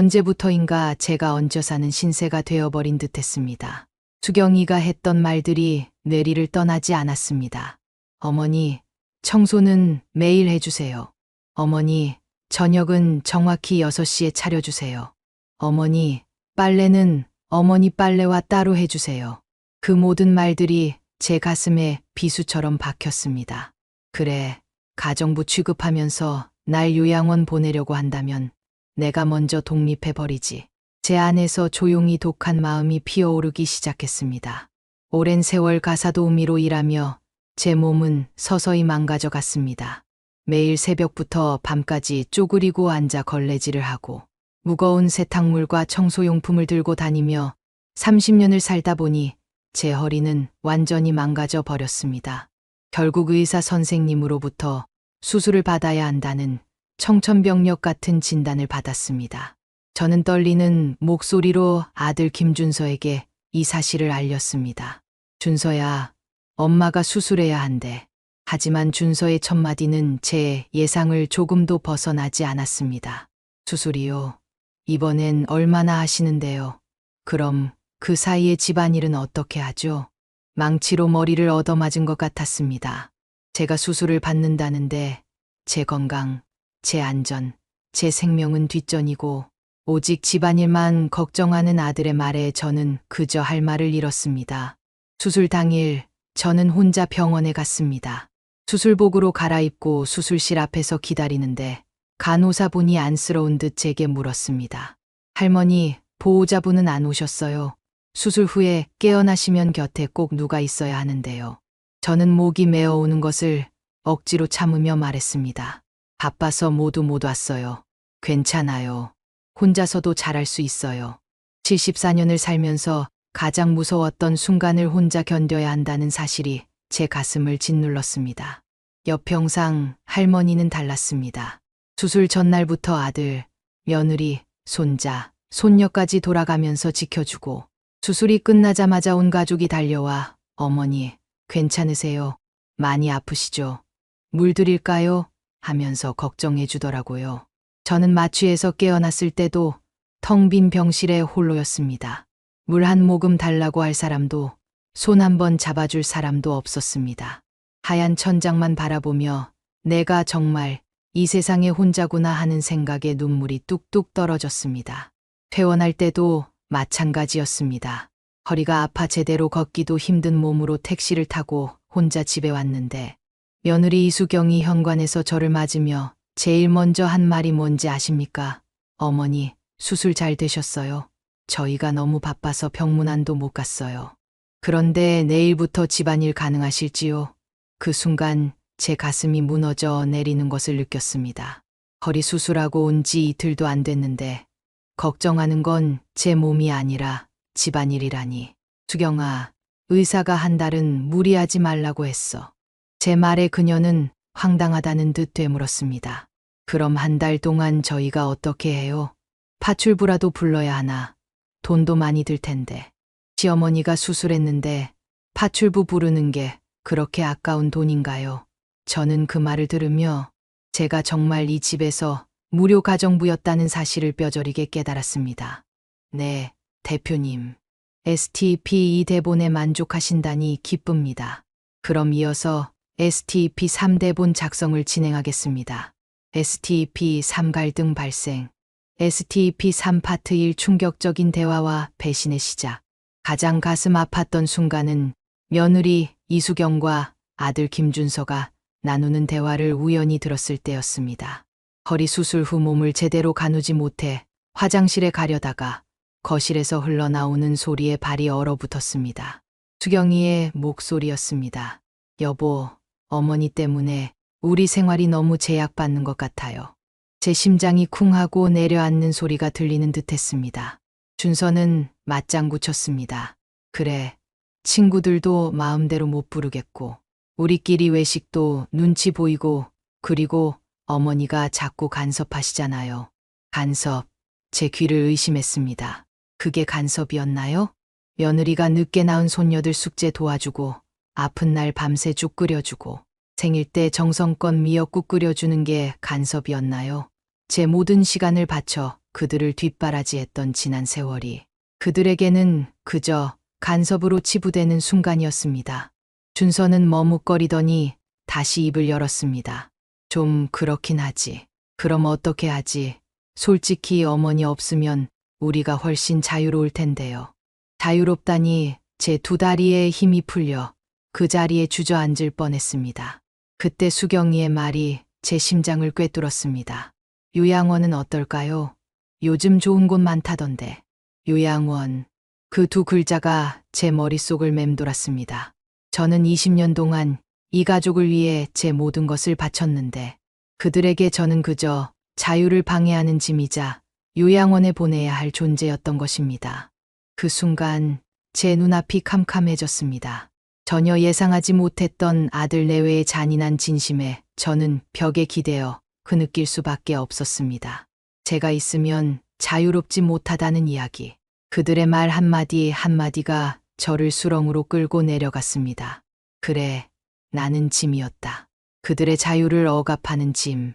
Speaker 1: 언제부터인가 제가 얹어 사는 신세가 되어버린 듯했습니다. 수경이가 했던 말들이 뇌리를 떠나지 않았습니다. 어머니, 청소는 매일 해주세요. 어머니, 저녁은 정확히 6시에 차려주세요. 어머니, 빨래는 어머니 빨래와 따로 해주세요. 그 모든 말들이 제 가슴에 비수처럼 박혔습니다. 그래, 가정부 취급하면서 날 요양원 보내려고 한다면 내가 먼저 독립해버리지. 제 안에서 조용히 독한 마음이 피어오르기 시작했습니다. 오랜 세월 가사도우미로 일하며 제 몸은 서서히 망가져 갔습니다. 매일 새벽부터 밤까지 쪼그리고 앉아 걸레질을 하고 무거운 세탁물과 청소용품을 들고 다니며 30년을 살다 보니 제 허리는 완전히 망가져 버렸습니다. 결국 의사 선생님으로부터 수술을 받아야 한다는 청천벽력 같은 진단을 받았습니다. 저는 떨리는 목소리로 아들 김준서에게 이 사실을 알렸습니다. 준서야, 엄마가 수술해야 한대. 하지만 준서의 첫마디는 제 예상을 조금도 벗어나지 않았습니다. 수술이요? 이번엔 얼마나 하시는데요? 그럼 그 사이에 집안일은 어떻게 하죠? 망치로 머리를 얻어맞은 것 같았습니다. 제가 수술을 받는다는데 제 건강, 제 안전, 제 생명은 뒷전이고 오직 집안일만 걱정하는 아들의 말에 저는 그저 할 말을 잃었습니다. 수술 당일 저는 혼자 병원에 갔습니다. 수술복으로 갈아입고 수술실 앞에서 기다리는데 간호사분이 안쓰러운 듯 제게 물었습니다. 할머니, 보호자분은 안 오셨어요. 수술 후에 깨어나시면 곁에 꼭 누가 있어야 하는데요. 저는 목이 메어오는 것을 억지로 참으며 말했습니다. 바빠서 모두 못 왔어요. 괜찮아요. 혼자서도 잘할 수 있어요. 74년을 살면서 가장 무서웠던 순간을 혼자 견뎌야 한다는 사실이 제 가슴을 짓눌렀습니다. 여평상 할머니는 달랐습니다. 수술 전날부터 아들, 며느리, 손자, 손녀까지 돌아가면서 지켜주고 수술이 끝나자마자 온 가족이 달려와 어머니, 괜찮으세요? 많이 아프시죠? 물 드릴까요? 하면서 걱정해 주더라고요. 저는 마취해서 깨어났을 때도 텅 빈 병실에 홀로였습니다. 물 한 모금 달라고 할 사람도 손 한 번 잡아줄 사람도 없었습니다. 하얀 천장만 바라보며 내가 정말 이 세상에 혼자구나 하는 생각에 눈물이 뚝뚝 떨어졌습니다. 퇴원할 때도 마찬가지였습니다. 허리가 아파 제대로 걷기도 힘든 몸으로 택시를 타고 혼자 집에 왔는데 며느리 이수경이 현관에서 저를 맞으며 제일 먼저 한 말이 뭔지 아십니까? 어머니, 수술 잘 되셨어요? 저희가 너무 바빠서 병문안도 못 갔어요. 그런데 내일부터 집안일 가능하실지요? 그 순간 제 가슴이 무너져 내리는 것을 느꼈습니다. 허리 수술하고 온 지 이틀도 안 됐는데 걱정하는 건 제 몸이 아니라 집안일이라니. 수경아, 의사가 한 달은 무리하지 말라고 했어. 제 말에 그녀는 황당하다는 듯 되물었습니다. 그럼 한 달 동안 저희가 어떻게 해요? 파출부라도 불러야 하나? 돈도 많이 들 텐데. 시어머니가 수술했는데 파출부 부르는 게 그렇게 아까운 돈인가요? 저는 그 말을 들으며 제가 정말 이 집에서 무료 가정부였다는 사실을 뼈저리게 깨달았습니다. 네, 대표님. STP 이 대본에 만족하신다니 기쁩니다. 그럼 이어서 STP-3 대본 작성을 진행하겠습니다. STP-3 갈등 발생. STP-3 파트 1 충격적인 대화와 배신의 시작. 가장 가슴 아팠던 순간은 며느리 이수경과 아들 김준서가 나누는 대화를 우연히 들었을 때였습니다. 허리 수술 후 몸을 제대로 가누지 못해 화장실에 가려다가 거실에서 흘러나오는 소리에 발이 얼어붙었습니다. 수경이의 목소리였습니다. 여보, 어머니 때문에 우리 생활이 너무 제약받는 것 같아요. 제 심장이 쿵하고 내려앉는 소리가 들리는 듯 했습니다. 준서는 맞장구 쳤습니다. 그래, 친구들도 마음대로 못 부르겠고, 우리끼리 외식도 눈치 보이고, 그리고 어머니가 자꾸 간섭하시잖아요. 간섭, 제 귀를 의심했습니다. 그게 간섭이었나요? 며느리가 늦게 낳은 손녀들 숙제 도와주고, 아픈 날 밤새 죽 끓여주고, 생일 때 정성껏 미역국 끓여주는 게 간섭이었나요? 제 모든 시간을 바쳐 그들을 뒷바라지했던 지난 세월이 그들에게는 그저 간섭으로 치부되는 순간이었습니다. 준서는 머뭇거리더니 다시 입을 열었습니다. 좀 그렇긴 하지. 그럼 어떻게 하지? 솔직히 어머니 없으면 우리가 훨씬 자유로울 텐데요. 자유롭다니 제 두 다리에 힘이 풀려 그 자리에 주저앉을 뻔했습니다. 그때 수경이의 말이 제 심장을 꿰뚫었습니다. 요양원은 어떨까요? 요즘 좋은 곳 많다던데. 요양원. 그 두 글자가 제 머릿속을 맴돌았습니다. 저는 20년 동안 이 가족을 위해 제 모든 것을 바쳤는데 그들에게 저는 그저 자유를 방해하는 짐이자 요양원에 보내야 할 존재였던 것입니다. 그 순간 제 눈앞이 캄캄해졌습니다. 전혀 예상하지 못했던 아들 내외의 잔인한 진심에 저는 벽에 기대어 흐느낄 수밖에 없었습니다. 제가 있으면 자유롭지 못하다는 이야기. 그들의 말 한마디 한마디가 저를 수렁으로 끌고 내려갔습니다. 그래, 나는 짐이었다. 그들의 자유를 억압하는 짐.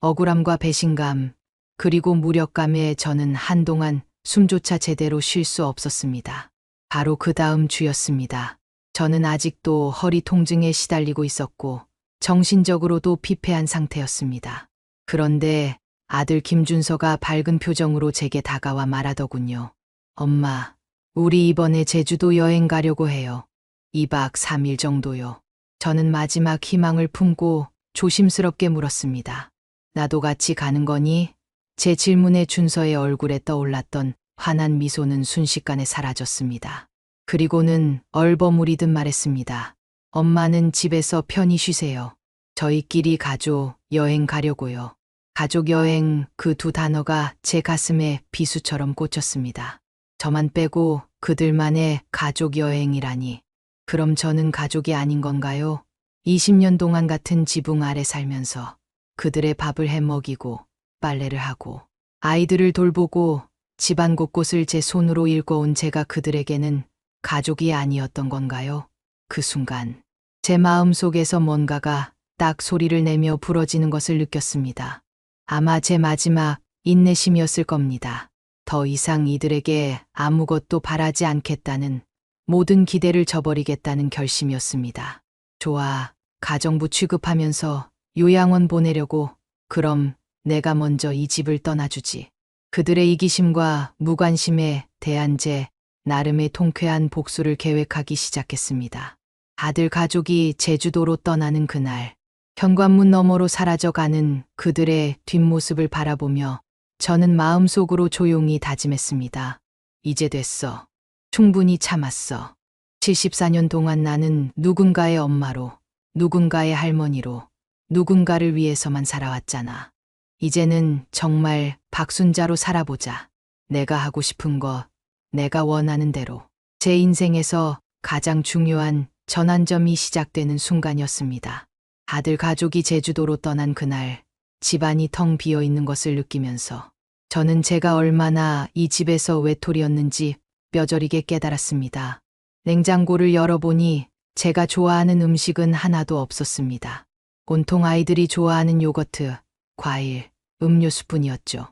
Speaker 1: 억울함과 배신감, 그리고 무력감에 저는 한동안 숨조차 제대로 쉴 수 없었습니다. 바로 그 다음 주였습니다. 저는 아직도 허리 통증에 시달리고 있었고 정신적으로도 피폐한 상태였습니다. 그런데 아들 김준서가 밝은 표정으로 제게 다가와 말하더군요. 엄마, 우리 이번에 제주도 여행 가려고 해요. 2박 3일 정도요. 저는 마지막 희망을 품고 조심스럽게 물었습니다. 나도 같이 가는 거니? 제 질문에 준서의 얼굴에 떠올랐던 환한 미소는 순식간에 사라졌습니다. 그리고는 얼버무리듯 말했습니다. 엄마는 집에서 편히 쉬세요. 저희끼리 가족 여행 가려고요. 가족 여행, 그 두 단어가 제 가슴에 비수처럼 꽂혔습니다. 저만 빼고 그들만의 가족 여행이라니. 그럼 저는 가족이 아닌 건가요? 20년 동안 같은 지붕 아래 살면서 그들의 밥을 해 먹이고 빨래를 하고 아이들을 돌보고 집안 곳곳을 제 손으로 일궈온 제가 그들에게는 가족이 아니었던 건가요? 그 순간 제 마음속에서 뭔가가 딱 소리를 내며 부러지는 것을 느꼈습니다. 아마 제 마지막 인내심이었을 겁니다. 더 이상 이들에게 아무것도 바라지 않겠다는, 모든 기대를 저버리겠다는 결심이었습니다. 좋아, 가정부 취급하면서 요양원 보내려고. 그럼 내가 먼저 이 집을 떠나주지. 그들의 이기심과 무관심에 대한 제 나름의 통쾌한 복수를 계획하기 시작했습니다. 아들 가족이 제주도로 떠나는 그날, 현관문 너머로 사라져가는 그들의 뒷모습을 바라보며 저는 마음속으로 조용히 다짐했습니다. 이제 됐어. 충분히 참았어. 74년 동안 나는 누군가의 엄마로, 누군가의 할머니로, 누군가를 위해서만 살아왔잖아. 이제는 정말 박순자로 살아보자. 내가 하고 싶은 것, 내가 원하는 대로. 제 인생에서 가장 중요한 전환점이 시작되는 순간이었습니다. 아들 가족이 제주도로 떠난 그날, 집안이 텅 비어 있는 것을 느끼면서 저는 제가 얼마나 이 집에서 외톨이였는지 뼈저리게 깨달았습니다. 냉장고를 열어보니 제가 좋아하는 음식은 하나도 없었습니다. 온통 아이들이 좋아하는 요거트, 과일, 음료수뿐이었죠.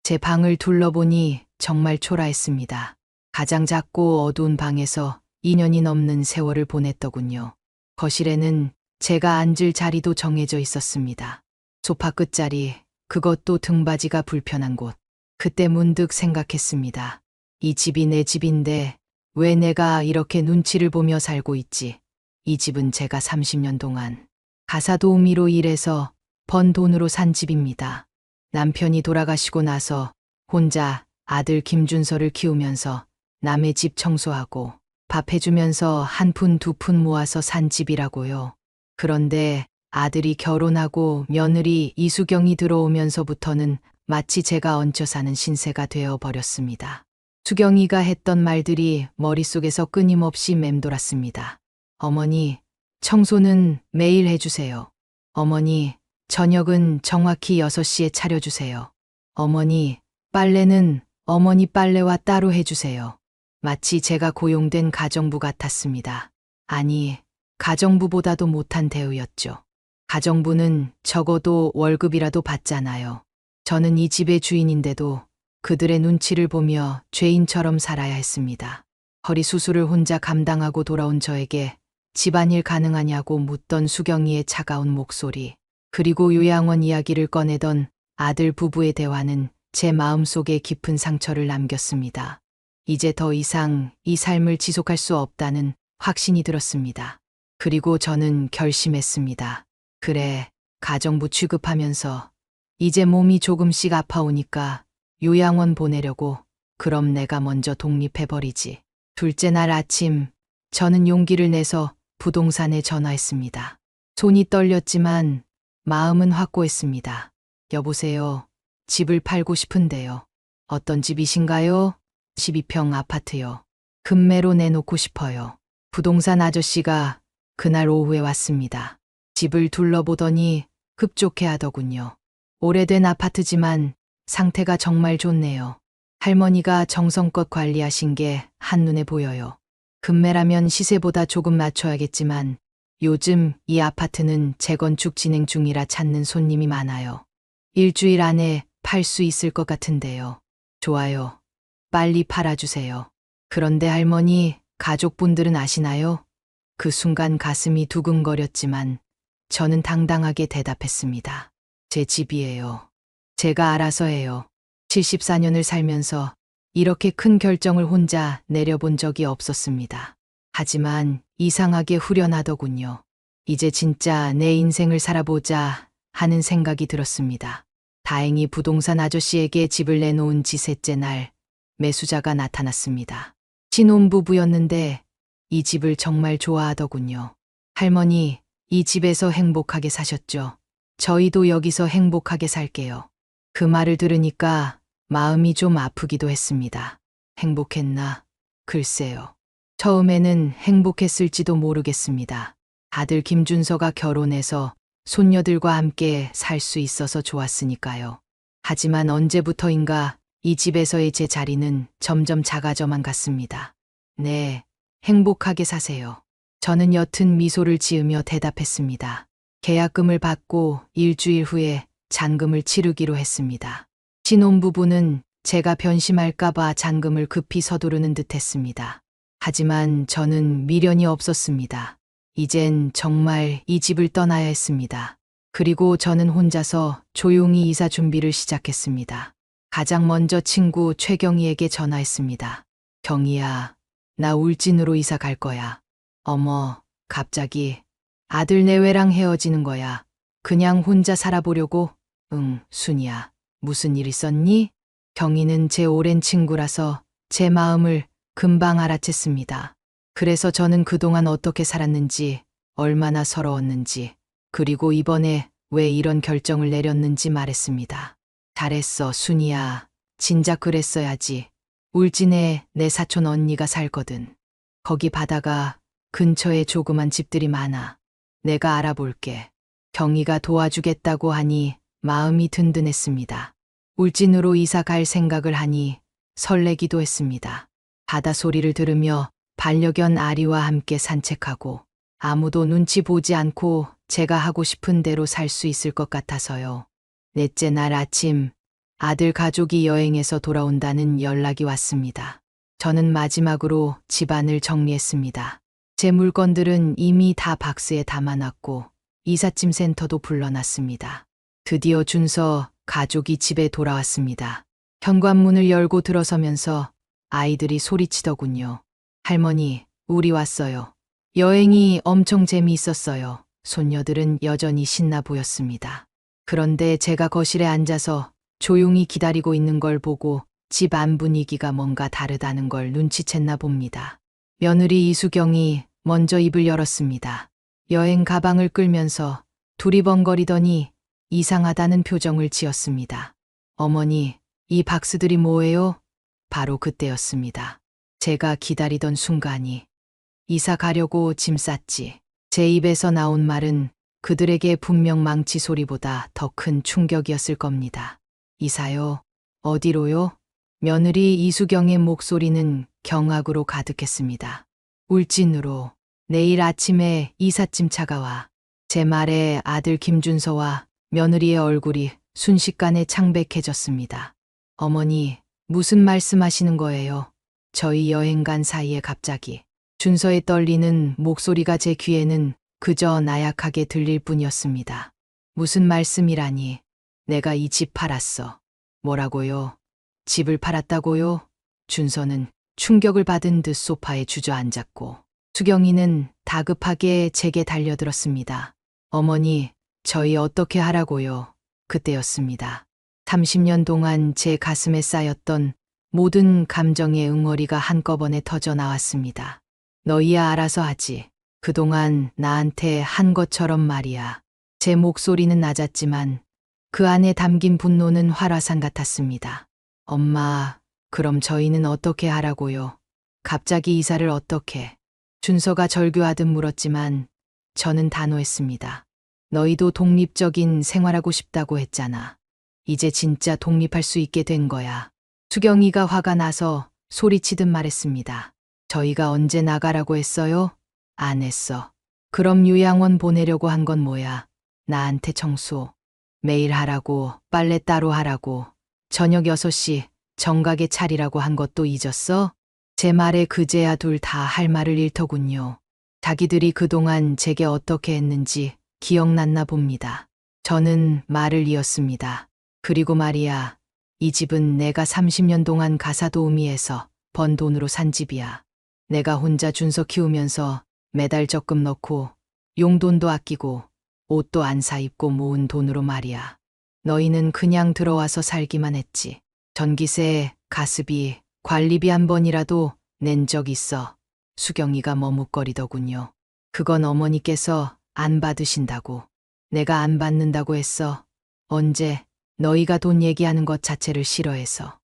Speaker 1: 제 방을 둘러보니 정말 초라했습니다. 가장 작고 어두운 방에서 2년이 넘는 세월을 보냈더군요. 거실에는 제가 앉을 자리도 정해져 있었습니다. 소파 끝자리, 그것도 등받이가 불편한 곳. 그때 문득 생각했습니다. 이 집이 내 집인데 왜 내가 이렇게 눈치를 보며 살고 있지? 이 집은 제가 30년 동안 가사 도우미로 일해서 번 돈으로 산 집입니다. 남편이 돌아가시고 나서 혼자 아들 김준서를 키우면서 남의 집 청소하고 밥 해주면서 한 푼 두 푼 모아서 산 집이라고요. 그런데 아들이 결혼하고 며느리 이수경이 들어오면서부터는 마치 제가 얹혀 사는 신세가 되어 버렸습니다. 수경이가 했던 말들이 머릿속에서 끊임없이 맴돌았습니다. 어머니, 청소는 매일 해주세요. 어머니, 저녁은 정확히 6시에 차려주세요. 어머니, 빨래는 어머니 빨래와 따로 해주세요. 마치 제가 고용된 가정부 같았습니다. 아니, 가정부보다도 못한 대우였죠. 가정부는 적어도 월급이라도 받잖아요. 저는 이 집의 주인인데도 그들의 눈치를 보며 죄인처럼 살아야 했습니다. 허리 수술을 혼자 감당하고 돌아온 저에게 집안일 가능하냐고 묻던 수경이의 차가운 목소리, 그리고 요양원 이야기를 꺼내던 아들 부부의 대화는 제 마음속에 깊은 상처를 남겼습니다. 이제 더 이상 이 삶을 지속할 수 없다는 확신이 들었습니다. 그리고 저는 결심했습니다. 그래, 가정부 취급하면서 이제 몸이 조금씩 아파오니까 요양원 보내려고. 그럼 내가 먼저 독립해버리지. 둘째 날 아침, 저는 용기를 내서 부동산에 전화했습니다. 손이 떨렸지만 마음은 확고했습니다. 여보세요. 집을 팔고 싶은데요. 어떤 집이신가요? 12평 아파트요. 금매로 내놓고 싶어요. 부동산 아저씨가 그날 오후에 왔습니다. 집을 둘러보더니 급족해 하더군요. 오래된 아파트지만 상태가 정말 좋네요. 할머니가 정성껏 관리하신 게 한눈에 보여요. 금매라면 시세보다 조금 낮춰야겠지만 요즘 이 아파트는 재건축 진행 중이라 찾는 손님이 많아요. 일주일 안에 팔 수 있을 것 같은데요. 좋아요. 빨리 팔아주세요. 그런데 할머니, 가족분들은 아시나요? 그 순간 가슴이 두근거렸지만 저는 당당하게 대답했습니다. 제 집이에요. 제가 알아서 해요. 74년을 살면서 이렇게 큰 결정을 혼자 내려본 적이 없었습니다. 하지만 이상하게 후련하더군요. 이제 진짜 내 인생을 살아보자 하는 생각이 들었습니다. 다행히 부동산 아저씨에게 집을 내놓은 지 셋째 날, 매수자가 나타났습니다. 신혼부부였는데 이 집을 정말 좋아하더군요. 할머니, 이 집에서 행복하게 사셨죠? 저희도 여기서 행복하게 살게요. 그 말을 들으니까 마음이 좀 아프기도 했습니다. 행복했나? 글쎄요. 처음에는 행복했을지도 모르겠습니다. 아들 김준서가 결혼해서 손녀들과 함께 살 수 있어서 좋았으니까요. 하지만 언제부터인가 이 집에서의 제 자리는 점점 작아져만 갔습니다. 네, 행복하게 사세요. 저는 옅은 미소를 지으며 대답했습니다. 계약금을 받고 일주일 후에 잔금을 치르기로 했습니다. 신혼부부는 제가 변심할까봐 잔금을 급히 서두르는 듯 했습니다. 하지만 저는 미련이 없었습니다. 이젠 정말 이 집을 떠나야 했습니다. 그리고 저는 혼자서 조용히 이사 준비를 시작했습니다. 가장 먼저 친구 최경희에게 전화했습니다. 경희야, 나 울진으로 이사 갈 거야. 어머, 갑자기 아들 내외랑 헤어지는 거야. 그냥 혼자 살아보려고? 응, 순이야. 무슨 일 있었니? 경희는 제 오랜 친구라서 제 마음을 금방 알아챘습니다. 그래서 저는 그동안 어떻게 살았는지, 얼마나 서러웠는지, 그리고 이번에 왜 이런 결정을 내렸는지 말했습니다. 잘했어, 순이야. 진작 그랬어야지. 울진에 내 사촌 언니가 살거든. 거기 바다가 근처에 조그만 집들이 많아. 내가 알아볼게. 경희가 도와주겠다고 하니 마음이 든든했습니다. 울진으로 이사 갈 생각을 하니 설레기도 했습니다. 바다 소리를 들으며 반려견 아리와 함께 산책하고 아무도 눈치 보지 않고 제가 하고 싶은 대로 살 수 있을 것 같아서요. 넷째 날 아침, 아들 가족이 여행에서 돌아온다는 연락이 왔습니다. 저는 마지막으로 집안을 정리했습니다. 제 물건들은 이미 다 박스에 담아놨고 이삿짐 센터도 불러놨습니다. 드디어 준서 가족이 집에 돌아왔습니다. 현관문을 열고 들어서면서 아이들이 소리치더군요. 할머니, 우리 왔어요. 여행이 엄청 재미있었어요. 손녀들은 여전히 신나 보였습니다. 그런데 제가 거실에 앉아서 조용히 기다리고 있는 걸 보고 집 안 분위기가 뭔가 다르다는 걸 눈치챘나 봅니다. 며느리 이수경이 먼저 입을 열었습니다. 여행 가방을 끌면서 두리번거리더니 이상하다는 표정을 지었습니다. 어머니, 이 박스들이 뭐예요? 바로 그때였습니다. 제가 기다리던 순간이. 이사 가려고 짐 쌌지. 제 입에서 나온 말은 그들에게 분명 망치 소리보다 더 큰 충격이었을 겁니다. 이사요? 어디로요? 며느리 이수경의 목소리는 경악으로 가득했습니다. 울진으로. 내일 아침에 이삿짐 차가 와. 제 말에 아들 김준서와 며느리의 얼굴이 순식간에 창백해졌습니다. 어머니, 무슨 말씀하시는 거예요? 저희 여행 간 사이에 갑자기. 준서의 떨리는 목소리가 제 귀에는 그저 나약하게 들릴 뿐이었습니다. 무슨 말씀이라니. 내가 이 집 팔았어. 뭐라고요? 집을 팔았다고요? 준서는 충격을 받은 듯 소파에 주저앉았고 수경이는 다급하게 제게 달려들었습니다. 어머니, 저희 어떻게 하라고요? 그때였습니다. 30년 동안 제 가슴에 쌓였던 모든 감정의 응어리가 한꺼번에 터져 나왔습니다. 너희야 알아서 하지. 그동안 나한테 한 것처럼 말이야. 제 목소리는 낮았지만 그 안에 담긴 분노는 활화산 같았습니다. 엄마, 그럼 저희는 어떻게 하라고요? 갑자기 이사를 어떻게? 준서가 절규하듯 물었지만 저는 단호했습니다. 너희도 독립적인 생활하고 싶다고 했잖아. 이제 진짜 독립할 수 있게 된 거야. 수경이가 화가 나서 소리치듯 말했습니다. 저희가 언제 나가라고 했어요? 안 했어. 그럼 요양원 보내려고 한 건 뭐야? 나한테 청소 매일 하라고, 빨래 따로 하라고, 저녁 6시 정각에 차리라고 한 것도 잊었어? 제 말에 그제야 둘 다 할 말을 잃더군요. 자기들이 그동안 제게 어떻게 했는지 기억났나 봅니다. 저는 말을 이었습니다. 그리고 말이야, 이 집은 내가 30년 동안 가사도우미에서 번 돈으로 산 집이야. 내가 혼자 준서 키우면서 매달 적금 넣고 용돈도 아끼고 옷도 안 사 입고 모은 돈으로 말이야. 너희는 그냥 들어와서 살기만 했지. 전기세, 가스비, 관리비 한 번이라도 낸 적 있어. 수경이가 머뭇거리더군요. 그건 어머니께서 안 받으신다고. 내가 안 받는다고 했어. 언제? 너희가 돈 얘기하는 것 자체를 싫어해서.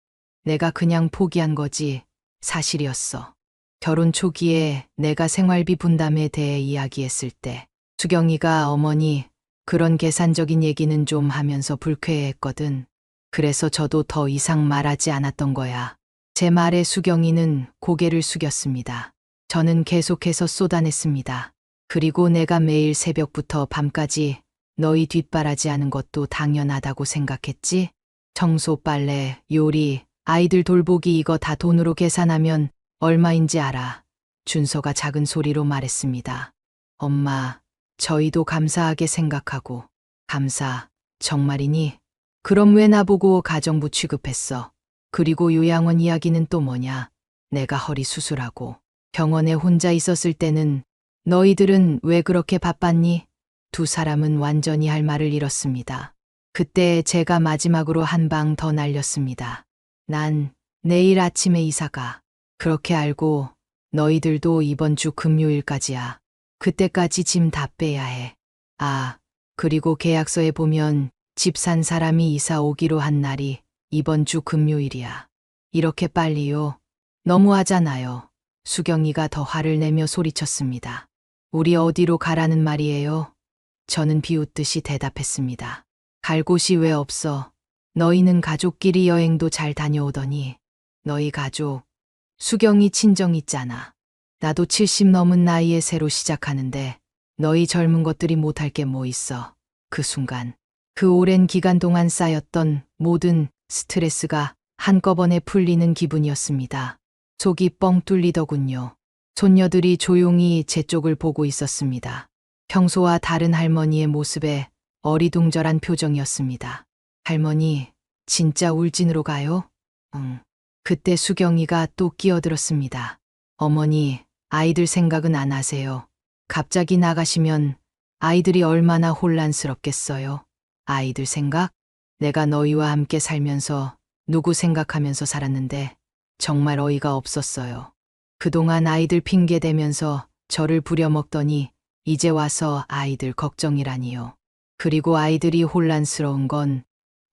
Speaker 1: 내가 그냥 포기한 거지. 사실이었어. 결혼 초기에 내가 생활비 분담에 대해 이야기했을 때 수경이가 어머니 그런 계산적인 얘기는 좀 하면서 불쾌해했거든. 그래서 저도 더 이상 말하지 않았던 거야. 제 말에 수경이는 고개를 숙였습니다. 저는 계속해서 쏟아냈습니다. 그리고 내가 매일 새벽부터 밤까지 너희 뒷바라지 하는 것도 당연하다고 생각했지? 청소, 빨래, 요리, 아이들 돌보기 이거 다 돈으로 계산하면 얼마인지 알아. 준서가 작은 소리로 말했습니다. 엄마, 저희도 감사하게 생각하고. 감사, 정말이니? 그럼 왜 나보고 가정부 취급했어? 그리고 요양원 이야기는 또 뭐냐? 내가 허리 수술하고 병원에 혼자 있었을 때는 너희들은 왜 그렇게 바빴니? 두 사람은 완전히 할 말을 잃었습니다. 그때 제가 마지막으로 한 방 더 날렸습니다. 난 내일 아침에 이사가. 그렇게 알고 너희들도 이번 주 금요일까지야. 그때까지 짐 다 빼야 해. 아, 그리고 계약서에 보면 집 산 사람이 이사 오기로 한 날이 이번 주 금요일이야. 이렇게 빨리요? 너무하잖아요. 수경이가 더 화를 내며 소리쳤습니다. 우리 어디로 가라는 말이에요? 저는 비웃듯이 대답했습니다. 갈 곳이 왜 없어? 너희는 가족끼리 여행도 잘 다녀오더니. 너희 가족, 수경이 친정 있잖아. 나도 70 넘은 나이에 새로 시작하는데 너희 젊은 것들이 못할 게 뭐 있어. 그 순간, 그 오랜 기간 동안 쌓였던 모든 스트레스가 한꺼번에 풀리는 기분이었습니다. 속이 뻥 뚫리더군요. 손녀들이 조용히 제 쪽을 보고 있었습니다. 평소와 다른 할머니의 모습에 어리둥절한 표정이었습니다. 할머니, 진짜 울진으로 가요? 응. 그때 수경이가 또 끼어들었습니다. 어머니, 아이들 생각은 안 하세요. 갑자기 나가시면 아이들이 얼마나 혼란스럽겠어요. 아이들 생각? 내가 너희와 함께 살면서 누구 생각하면서 살았는데 정말 어이가 없었어요. 그동안 아이들 핑계 대면서 저를 부려먹더니 이제 와서 아이들 걱정이라니요. 그리고 아이들이 혼란스러운 건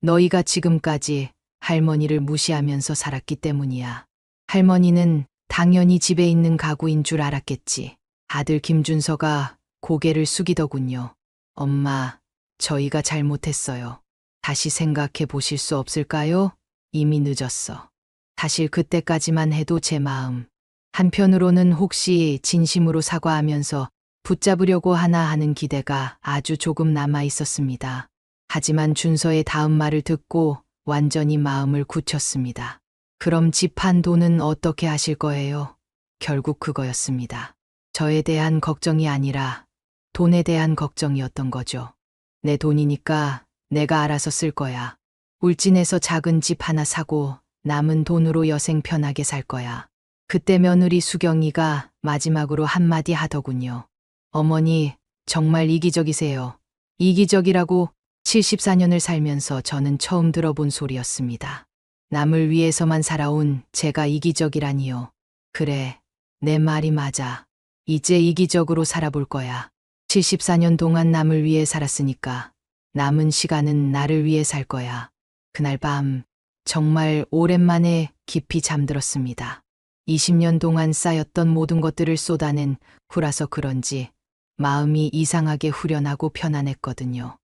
Speaker 1: 너희가 지금까지 할머니를 무시하면서 살았기 때문이야. 할머니는 당연히 집에 있는 가구인 줄 알았겠지. 아들 김준서가 고개를 숙이더군요. 엄마, 저희가 잘못했어요. 다시 생각해 보실 수 없을까요? 이미 늦었어. 사실 그때까지만 해도 제 마음. 한편으로는 혹시 진심으로 사과하면서 붙잡으려고 하나 하는 기대가 아주 조금 남아 있었습니다. 하지만 준서의 다음 말을 듣고 완전히 마음을 굳혔습니다. 그럼 집 판 돈은 어떻게 하실 거예요? 결국 그거였습니다. 저에 대한 걱정이 아니라 돈에 대한 걱정이었던 거죠. 내 돈이니까 내가 알아서 쓸 거야. 울진에서 작은 집 하나 사고 남은 돈으로 여생 편하게 살 거야. 그때 며느리 수경이가 마지막으로 한마디 하더군요. 어머니, 정말 이기적이세요. 이기적이라고 74년을 살면서 저는 처음 들어본 소리였습니다. 남을 위해서만 살아온 제가 이기적이라니요. 그래, 내 말이 맞아. 이제 이기적으로 살아볼 거야. 74년 동안 남을 위해 살았으니까 남은 시간은 나를 위해 살 거야. 그날 밤 정말 오랜만에 깊이 잠들었습니다. 20년 동안 쌓였던 모든 것들을 쏟아낸 후라서 그런지 마음이 이상하게 후련하고 편안했거든요.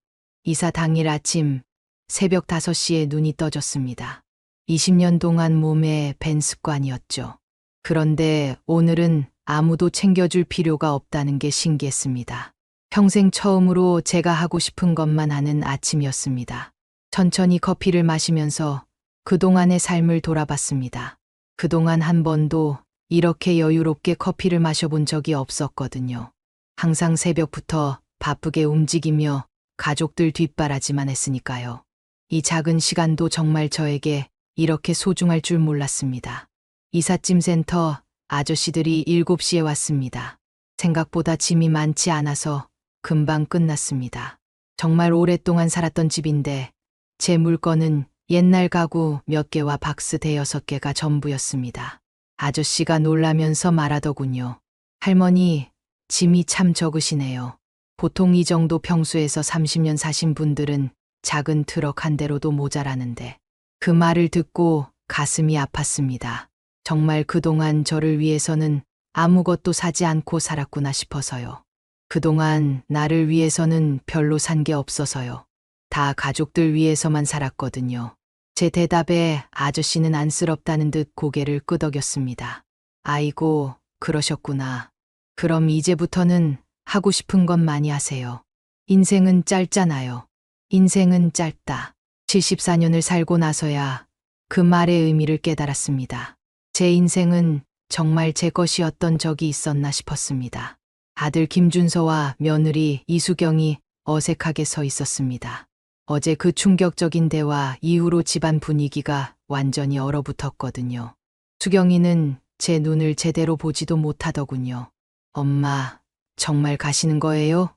Speaker 1: 이사 당일 아침 새벽 5시에 눈이 떠졌습니다. 20년 동안 몸에 밴 습관이었죠. 그런데 오늘은 아무도 챙겨줄 필요가 없다는 게 신기했습니다. 평생 처음으로 제가 하고 싶은 것만 하는 아침이었습니다. 천천히 커피를 마시면서 그동안의 삶을 돌아봤습니다. 그동안 한 번도 이렇게 여유롭게 커피를 마셔본 적이 없었거든요. 항상 새벽부터 바쁘게 움직이며 가족들 뒷바라지만 했으니까요. 이 작은 시간도 정말 저에게 이렇게 소중할 줄 몰랐습니다. 이삿짐 센터 아저씨들이 7시에 왔습니다. 생각보다 짐이 많지 않아서 금방 끝났습니다. 정말 오랫동안 살았던 집인데 제 물건은 옛날 가구 몇 개와 박스 5-6개가 전부였습니다. 아저씨가 놀라면서 말하더군요. 할머니, 짐이 참 적으시네요. 보통 이 정도 평수에서 30년 사신 분들은 작은 트럭 한 대로도 모자라는데. 그 말을 듣고 가슴이 아팠습니다. 정말 그동안 저를 위해서는 아무것도 사지 않고 살았구나 싶어서요. 그동안 나를 위해서는 별로 산 게 없어서요. 다 가족들 위해서만 살았거든요. 제 대답에 아저씨는 안쓰럽다는 듯 고개를 끄덕였습니다. 아이고, 그러셨구나. 그럼 이제부터는 하고 싶은 것 많이 하세요. 인생은 짧잖아요. 인생은 짧다. 74년을 살고 나서야 그 말의 의미를 깨달았습니다. 제 인생은 정말 제 것이었던 적이 있었나 싶었습니다. 아들 김준서와 며느리 이수경이 어색하게 서 있었습니다. 어제 그 충격적인 대화 이후로 집안 분위기가 완전히 얼어붙었거든요. 수경이는 제 눈을 제대로 보지도 못하더군요. 엄마, 정말 가시는 거예요?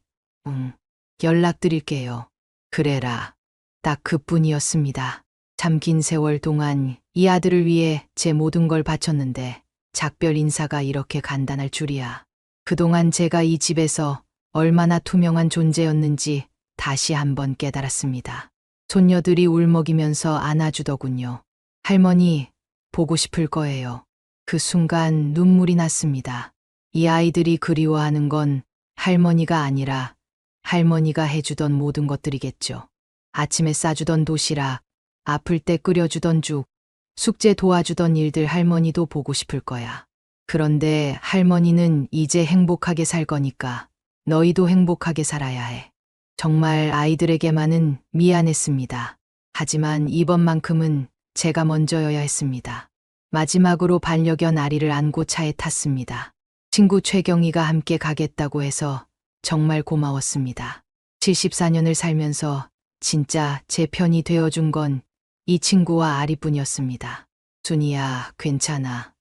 Speaker 1: 응, 연락드릴게요. 그래라. 딱 그뿐이었습니다. 참 긴 세월 동안 이 아들을 위해 제 모든 걸 바쳤는데 작별 인사가 이렇게 간단할 줄이야. 그동안 제가 이 집에서 얼마나 투명한 존재였는지 다시 한번 깨달았습니다. 손녀들이 울먹이면서 안아주더군요. 할머니, 보고 싶을 거예요. 그 순간 눈물이 났습니다. 이 아이들이 그리워하는 건 할머니가 아니라 할머니가 해주던 모든 것들이겠죠. 아침에 싸주던 도시락, 아플 때 끓여주던 죽, 숙제 도와주던 일들 할머니도 보고 싶을 거야. 그런데 할머니는 이제 행복하게 살 거니까 너희도 행복하게 살아야 해. 정말 아이들에게만은 미안했습니다. 하지만 이번만큼은 제가 먼저여야 했습니다. 마지막으로 반려견 아리를 안고 차에 탔습니다. 친구 최경희가 함께 가겠다고 해서 정말 고마웠습니다. 74년을 살면서 진짜 제 편이 되어준 건 이 친구와 아리뿐이었습니다. 순이야, 괜찮아.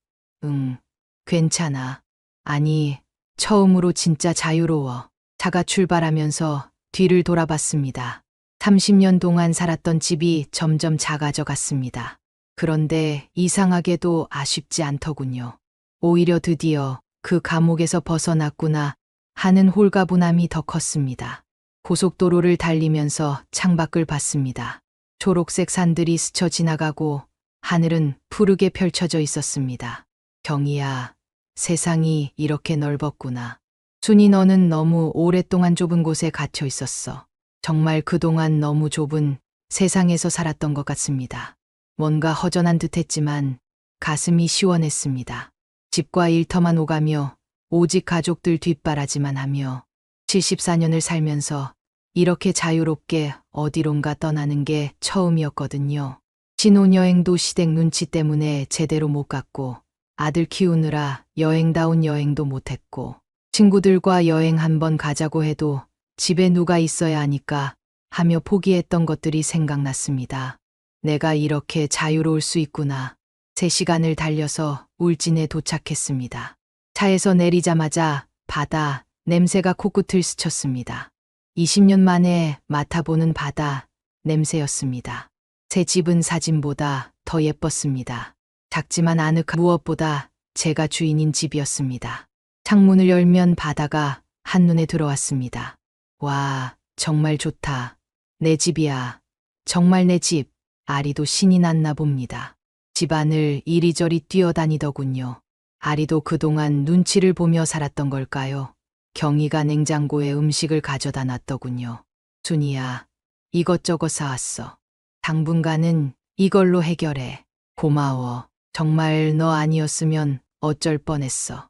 Speaker 1: 응, 괜찮아. 아니, 처음으로 진짜 자유로워. 차가 출발하면서 뒤를 돌아봤습니다. 30년 동안 살았던 집이 점점 작아져 갔습니다. 그런데 이상하게도 아쉽지 않더군요. 오히려 드디어 그 감옥에서 벗어났구나 하는 홀가분함이 더 컸습니다. 고속도로를 달리면서 창밖을 봤습니다. 초록색 산들이 스쳐 지나가고 하늘은 푸르게 펼쳐져 있었습니다. 경희야, 세상이 이렇게 넓었구나. 순이 너는 너무 오랫동안 좁은 곳에 갇혀 있었어. 정말 그동안 너무 좁은 세상에서 살았던 것 같습니다. 뭔가 허전한 듯 했지만 가슴이 시원했습니다. 집과 일터만 오가며 오직 가족들 뒷바라지만 하며 74년을 살면서 이렇게 자유롭게 어디론가 떠나는 게 처음이었거든요. 신혼여행도 시댁 눈치 때문에 제대로 못 갔고 아들 키우느라 여행다운 여행도 못했고 친구들과 여행 한번 가자고 해도 집에 누가 있어야 하니까 하며 포기했던 것들이 생각났습니다. 내가 이렇게 자유로울 수 있구나. 3시간을 달려서 울진에 도착했습니다. 차에서 내리자마자 바다 냄새가 코끝을 스쳤습니다. 20년 만에 맡아보는 바다 냄새였습니다. 새 집은 사진보다 더 예뻤습니다. 작지만 아늑한 무엇보다 제가 주인인 집이었습니다. 창문을 열면 바다가 한눈에 들어왔습니다. 와, 정말 좋다. 내 집이야. 정말 내 집. 아리도 신이 났나 봅니다. 집안을 이리저리 뛰어다니더군요. 아리도 그동안 눈치를 보며 살았던 걸까요? 경희가 냉장고에 음식을 가져다 놨더군요. 순이야, 이것저것 사왔어. 당분간은 이걸로 해결해. 고마워. 정말 너 아니었으면 어쩔 뻔했어.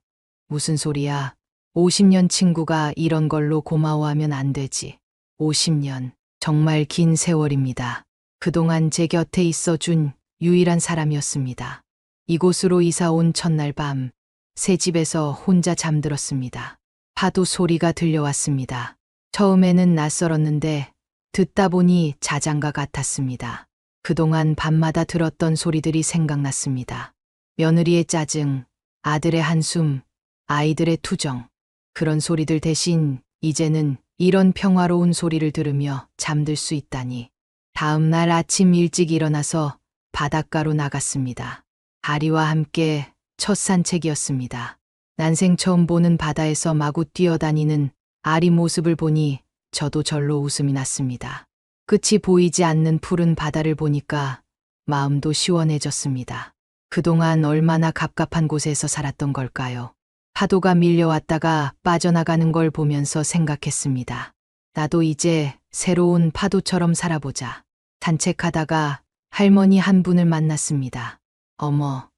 Speaker 1: 무슨 소리야. 50년 친구가 이런 걸로 고마워하면 안 되지. 50년. 정말 긴 세월입니다. 그동안 제 곁에 있어준 유일한 사람이었습니다. 이곳으로 이사 온 첫날 밤, 새 집에서 혼자 잠들었습니다. 파도 소리가 들려왔습니다. 처음에는 낯설었는데 듣다 보니 자장가 같았습니다. 그동안 밤마다 들었던 소리들이 생각났습니다. 며느리의 짜증, 아들의 한숨, 아이들의 투정. 그런 소리들 대신 이제는 이런 평화로운 소리를 들으며 잠들 수 있다니. 다음 날 아침 일찍 일어나서 바닷가로 나갔습니다. 아리와 함께 첫 산책이었습니다. 난생 처음 보는 바다에서 마구 뛰어다니는 아리 모습을 보니 저도 절로 웃음이 났습니다. 끝이 보이지 않는 푸른 바다를 보니까 마음도 시원해졌습니다. 그동안 얼마나 갑갑한 곳에서 살았던 걸까요? 파도가 밀려왔다가 빠져나가는 걸 보면서 생각했습니다. 나도 이제 새로운 파도처럼 살아보자. 산책하다가 할머니 한 분을 만났습니다. 어머,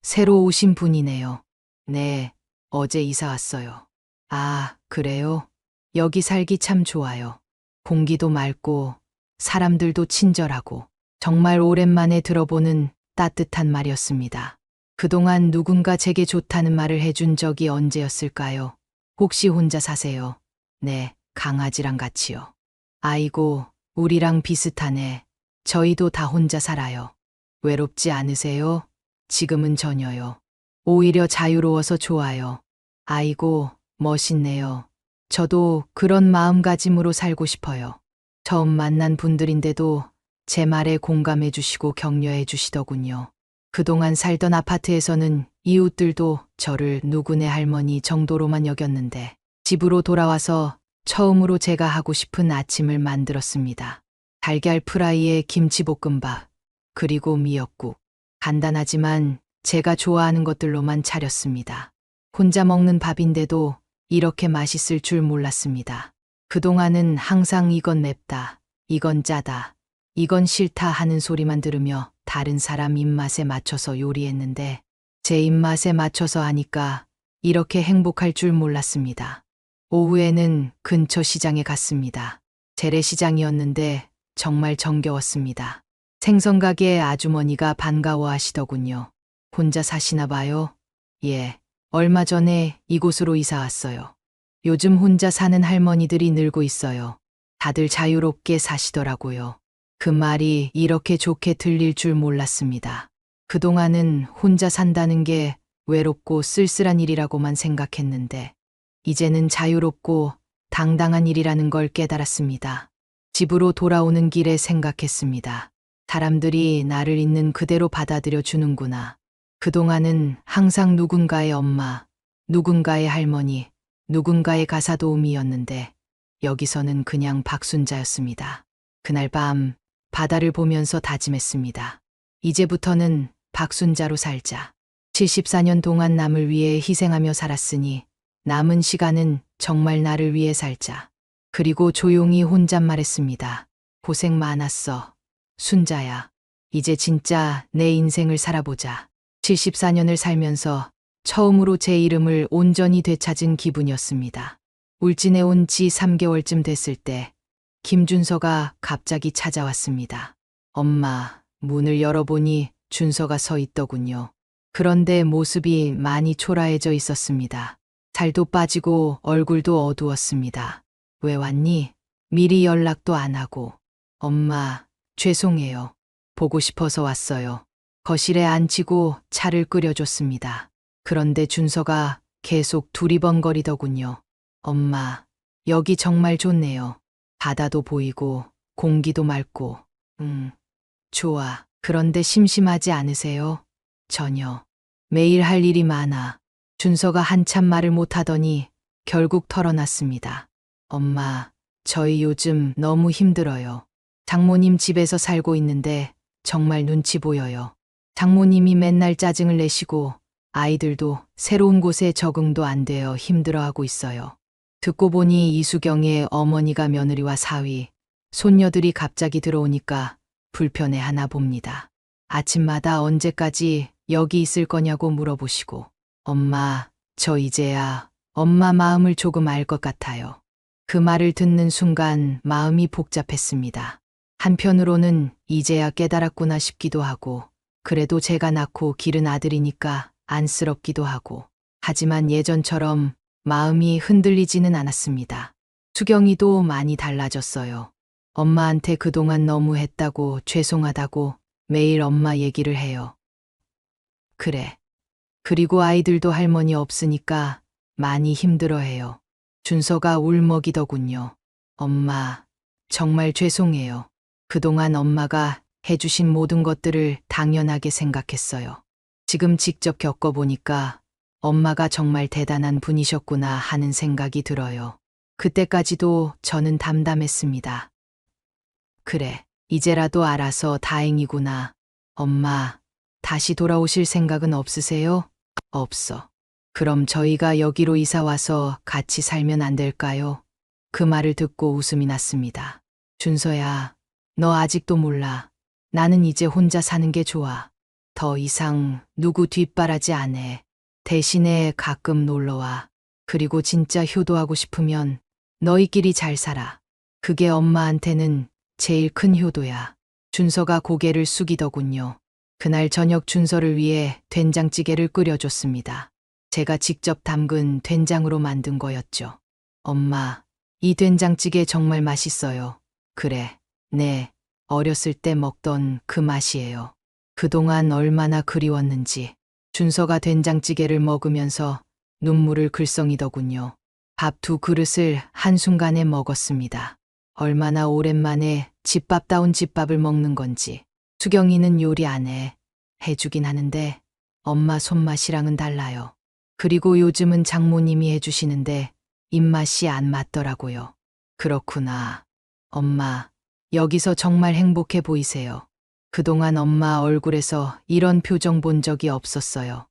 Speaker 1: 새로 오신 분이네요. 네, 어제 이사 왔어요. 아, 그래요? 여기 살기 참 좋아요. 공기도 맑고 사람들도 친절하고 정말 오랜만에 들어보는 따뜻한 말이었습니다. 그동안 누군가 제게 좋다는 말을 해준 적이 언제였을까요? 혹시 혼자 사세요? 네, 강아지랑 같이요. 아이고, 우리랑 비슷하네. 저희도 다 혼자 살아요. 외롭지 않으세요? 지금은 전혀요. 오히려 자유로워서 좋아요. 아이고, 멋있네요. 저도 그런 마음가짐으로 살고 싶어요. 처음 만난 분들인데도 제 말에 공감해 주시고 격려해 주시더군요. 그동안 살던 아파트에서는 이웃들도 저를 누구네 할머니 정도로만 여겼는데 집으로 돌아와서 처음으로 제가 하고 싶은 아침을 만들었습니다. 달걀 프라이에 김치볶음밥, 그리고 미역국. 간단하지만 제가 좋아하는 것들로만 차렸습니다. 혼자 먹는 밥인데도 이렇게 맛있을 줄 몰랐습니다. 그동안은 항상 이건 맵다, 이건 짜다, 이건 싫다 하는 소리만 들으며 다른 사람 입맛에 맞춰서 요리했는데 제 입맛에 맞춰서 하니까 이렇게 행복할 줄 몰랐습니다. 오후에는 근처 시장에 갔습니다. 재래시장이었는데 정말 정겨웠습니다. 생선가게 아주머니가 반가워하시더군요. 혼자 사시나 봐요? 예, 얼마 전에 이곳으로 이사 왔어요. 요즘 혼자 사는 할머니들이 늘고 있어요. 다들 자유롭게 사시더라고요. 그 말이 이렇게 좋게 들릴 줄 몰랐습니다. 그동안은 혼자 산다는 게 외롭고 쓸쓸한 일이라고만 생각했는데, 이제는 자유롭고 당당한 일이라는 걸 깨달았습니다. 집으로 돌아오는 길에 생각했습니다. 사람들이 나를 있는 그대로 받아들여 주는구나. 그동안은 항상 누군가의 엄마, 누군가의 할머니, 누군가의 가사도우미였는데, 여기서는 그냥 박순자였습니다. 그날 밤 바다를 보면서 다짐했습니다. 이제부터는 박순자로 살자. 74년 동안 남을 위해 희생하며 살았으니 남은 시간은 정말 나를 위해 살자. 그리고 조용히 혼잣말했습니다. 고생 많았어. 순자야. 이제 진짜 내 인생을 살아보자. 74년을 살면서 처음으로 제 이름을 온전히 되찾은 기분이었습니다. 울진에 온 지 3개월쯤 됐을 때 김준서가 갑자기 찾아왔습니다. 엄마, 문을 열어보니 준서가 서 있더군요. 그런데 모습이 많이 초라해져 있었습니다. 살도 빠지고 얼굴도 어두웠습니다. 왜 왔니? 미리 연락도 안 하고. 엄마, 죄송해요. 보고 싶어서 왔어요. 거실에 앉히고 차를 끓여줬습니다. 그런데 준서가 계속 두리번거리더군요. 엄마, 여기 정말 좋네요. 바다도 보이고 공기도 맑고. 좋아. 그런데 심심하지 않으세요? 전혀. 매일 할 일이 많아. 준서가 한참 말을 못하더니 결국 털어놨습니다. 엄마, 저희 요즘 너무 힘들어요. 장모님 집에서 살고 있는데 정말 눈치 보여요. 장모님이 맨날 짜증을 내시고 아이들도 새로운 곳에 적응도 안 되어 힘들어하고 있어요. 듣고 보니 이수경의 어머니가 며느리와 사위, 손녀들이 갑자기 들어오니까 불편해하나 봅니다. 아침마다 언제까지 여기 있을 거냐고 물어보시고. 엄마, 저 이제야 엄마 마음을 조금 알 것 같아요. 그 말을 듣는 순간 마음이 복잡했습니다. 한편으로는 이제야 깨달았구나 싶기도 하고, 그래도 제가 낳고 기른 아들이니까 안쓰럽기도 하고, 하지만 예전처럼 마음이 흔들리지는 않았습니다. 수경이도 많이 달라졌어요. 엄마한테 그동안 너무 했다고 죄송하다고 매일 엄마 얘기를 해요. 그래. 그리고 아이들도 할머니 없으니까 많이 힘들어해요. 준서가 울먹이더군요. 엄마, 정말 죄송해요. 그동안 엄마가 해주신 모든 것들을 당연하게 생각했어요. 지금 직접 겪어보니까 엄마가 정말 대단한 분이셨구나 하는 생각이 들어요. 그때까지도 저는 담담했습니다. 그래, 이제라도 알아서 다행이구나. 엄마, 다시 돌아오실 생각은 없으세요? 없어. 그럼 저희가 여기로 이사 와서 같이 살면 안 될까요? 그 말을 듣고 웃음이 났습니다. 준서야, 너 아직도 몰라. 나는 이제 혼자 사는 게 좋아. 더 이상 누구 뒷바라지 안 해. 대신에 가끔 놀러와. 그리고 진짜 효도하고 싶으면 너희끼리 잘 살아. 그게 엄마한테는 제일 큰 효도야. 준서가 고개를 숙이더군요. 그날 저녁 준서를 위해 된장찌개를 끓여줬습니다. 제가 직접 담근 된장으로 만든 거였죠. 엄마, 이 된장찌개 정말 맛있어요. 그래, 네, 어렸을 때 먹던 그 맛이에요. 그동안 얼마나 그리웠는지. 준서가 된장찌개를 먹으면서 눈물을 글썽이더군요. 밥 2그릇을 한순간에 먹었습니다. 얼마나 오랜만에 집밥다운 집밥을 먹는 건지. 수경이는 요리 안 해. 해주긴 하는데 엄마 손맛이랑은 달라요. 그리고 요즘은 장모님이 해주시는데 입맛이 안 맞더라고요. 그렇구나. 엄마, 여기서 정말 행복해 보이세요. 그동안 엄마 얼굴에서 이런 표정 본 적이 없었어요.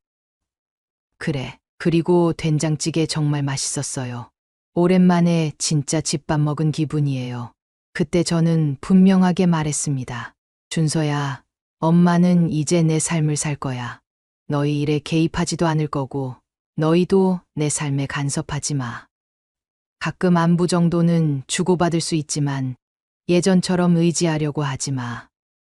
Speaker 1: 그래, 그리고 된장찌개 정말 맛있었어요. 오랜만에 진짜 집밥 먹은 기분이에요. 그때 저는 분명하게 말했습니다. 준서야, 엄마는 이제 내 삶을 살 거야. 너희 일에 개입하지도 않을 거고, 너희도 내 삶에 간섭하지 마. 가끔 안부 정도는 주고받을 수 있지만 예전처럼 의지하려고 하지 마.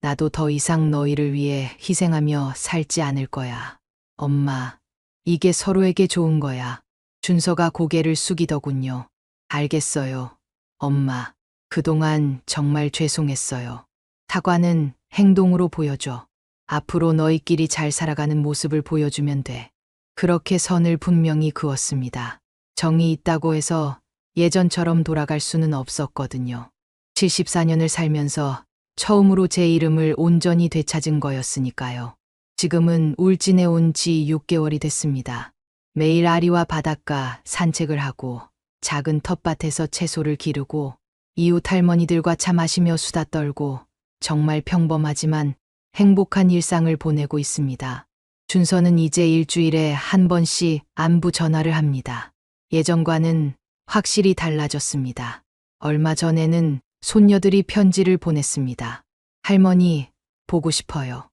Speaker 1: 나도 더 이상 너희를 위해 희생하며 살지 않을 거야. 엄마, 이게 서로에게 좋은 거야. 준서가 고개를 숙이더군요. 알겠어요. 엄마. 그동안 정말 죄송했어요. 사과는 행동으로 보여줘. 앞으로 너희끼리 잘 살아가는 모습을 보여주면 돼. 그렇게 선을 분명히 그었습니다. 정이 있다고 해서 예전처럼 돌아갈 수는 없었거든요. 74년을 살면서 처음으로 제 이름을 온전히 되찾은 거였으니까요. 지금은 울진에 온 지 6개월이 됐습니다. 매일 아리와 바닷가 산책을 하고 작은 텃밭에서 채소를 기르고 이웃 할머니들과 차 마시며 수다 떨고 정말 평범하지만 행복한 일상을 보내고 있습니다. 준서는 이제 일주일에 한 번씩 안부 전화를 합니다. 예전과는 확실히 달라졌습니다. 얼마 전에는 손녀들이 편지를 보냈습니다. 할머니, 보고 싶어요.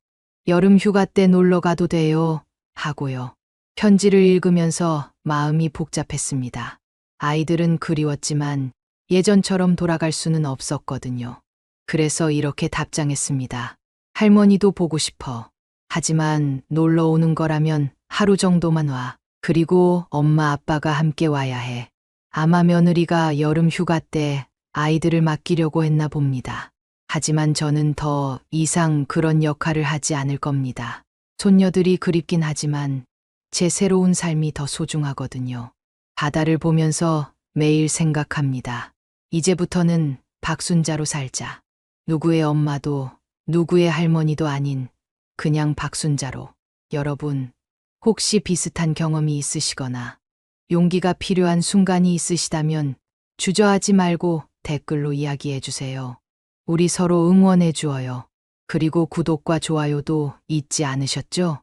Speaker 1: 여름 휴가 때 놀러 가도 돼요. 하고요. 편지를 읽으면서 마음이 복잡했습니다. 아이들은 그리웠지만 예전처럼 돌아갈 수는 없었거든요. 그래서 이렇게 답장했습니다. 할머니도 보고 싶어. 하지만 놀러 오는 거라면 하루 정도만 와. 그리고 엄마 아빠가 함께 와야 해. 아마 며느리가 여름 휴가 때 아이들을 맡기려고 했나 봅니다. 하지만 저는 더 이상 그런 역할을 하지 않을 겁니다. 손녀들이 그립긴 하지만 제 새로운 삶이 더 소중하거든요. 바다를 보면서 매일 생각합니다. 이제부터는 박순자로 살자. 누구의 엄마도 누구의 할머니도 아닌 그냥 박순자로. 여러분, 혹시 비슷한 경험이 있으시거나 용기가 필요한 순간이 있으시다면 주저하지 말고 댓글로 이야기해 주세요. 우리 서로 응원해 주어요. 그리고 구독과 좋아요도 잊지 않으셨죠?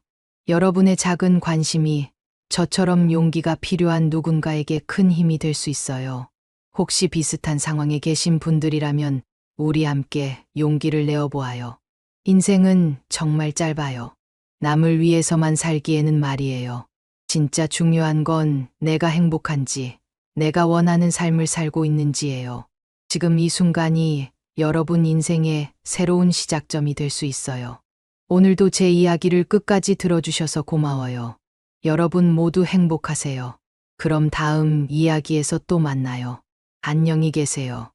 Speaker 1: 여러분의 작은 관심이 저처럼 용기가 필요한 누군가에게 큰 힘이 될 수 있어요. 혹시 비슷한 상황에 계신 분들이라면 우리 함께 용기를 내어 보아요. 인생은 정말 짧아요. 남을 위해서만 살기에는 말이에요. 진짜 중요한 건 내가 행복한지, 내가 원하는 삶을 살고 있는지예요. 지금 이 순간이 여러분 인생의 새로운 시작점이 될 수 있어요. 오늘도 제 이야기를 끝까지 들어주셔서 고마워요. 여러분 모두 행복하세요. 그럼 다음 이야기에서 또 만나요. 안녕히 계세요.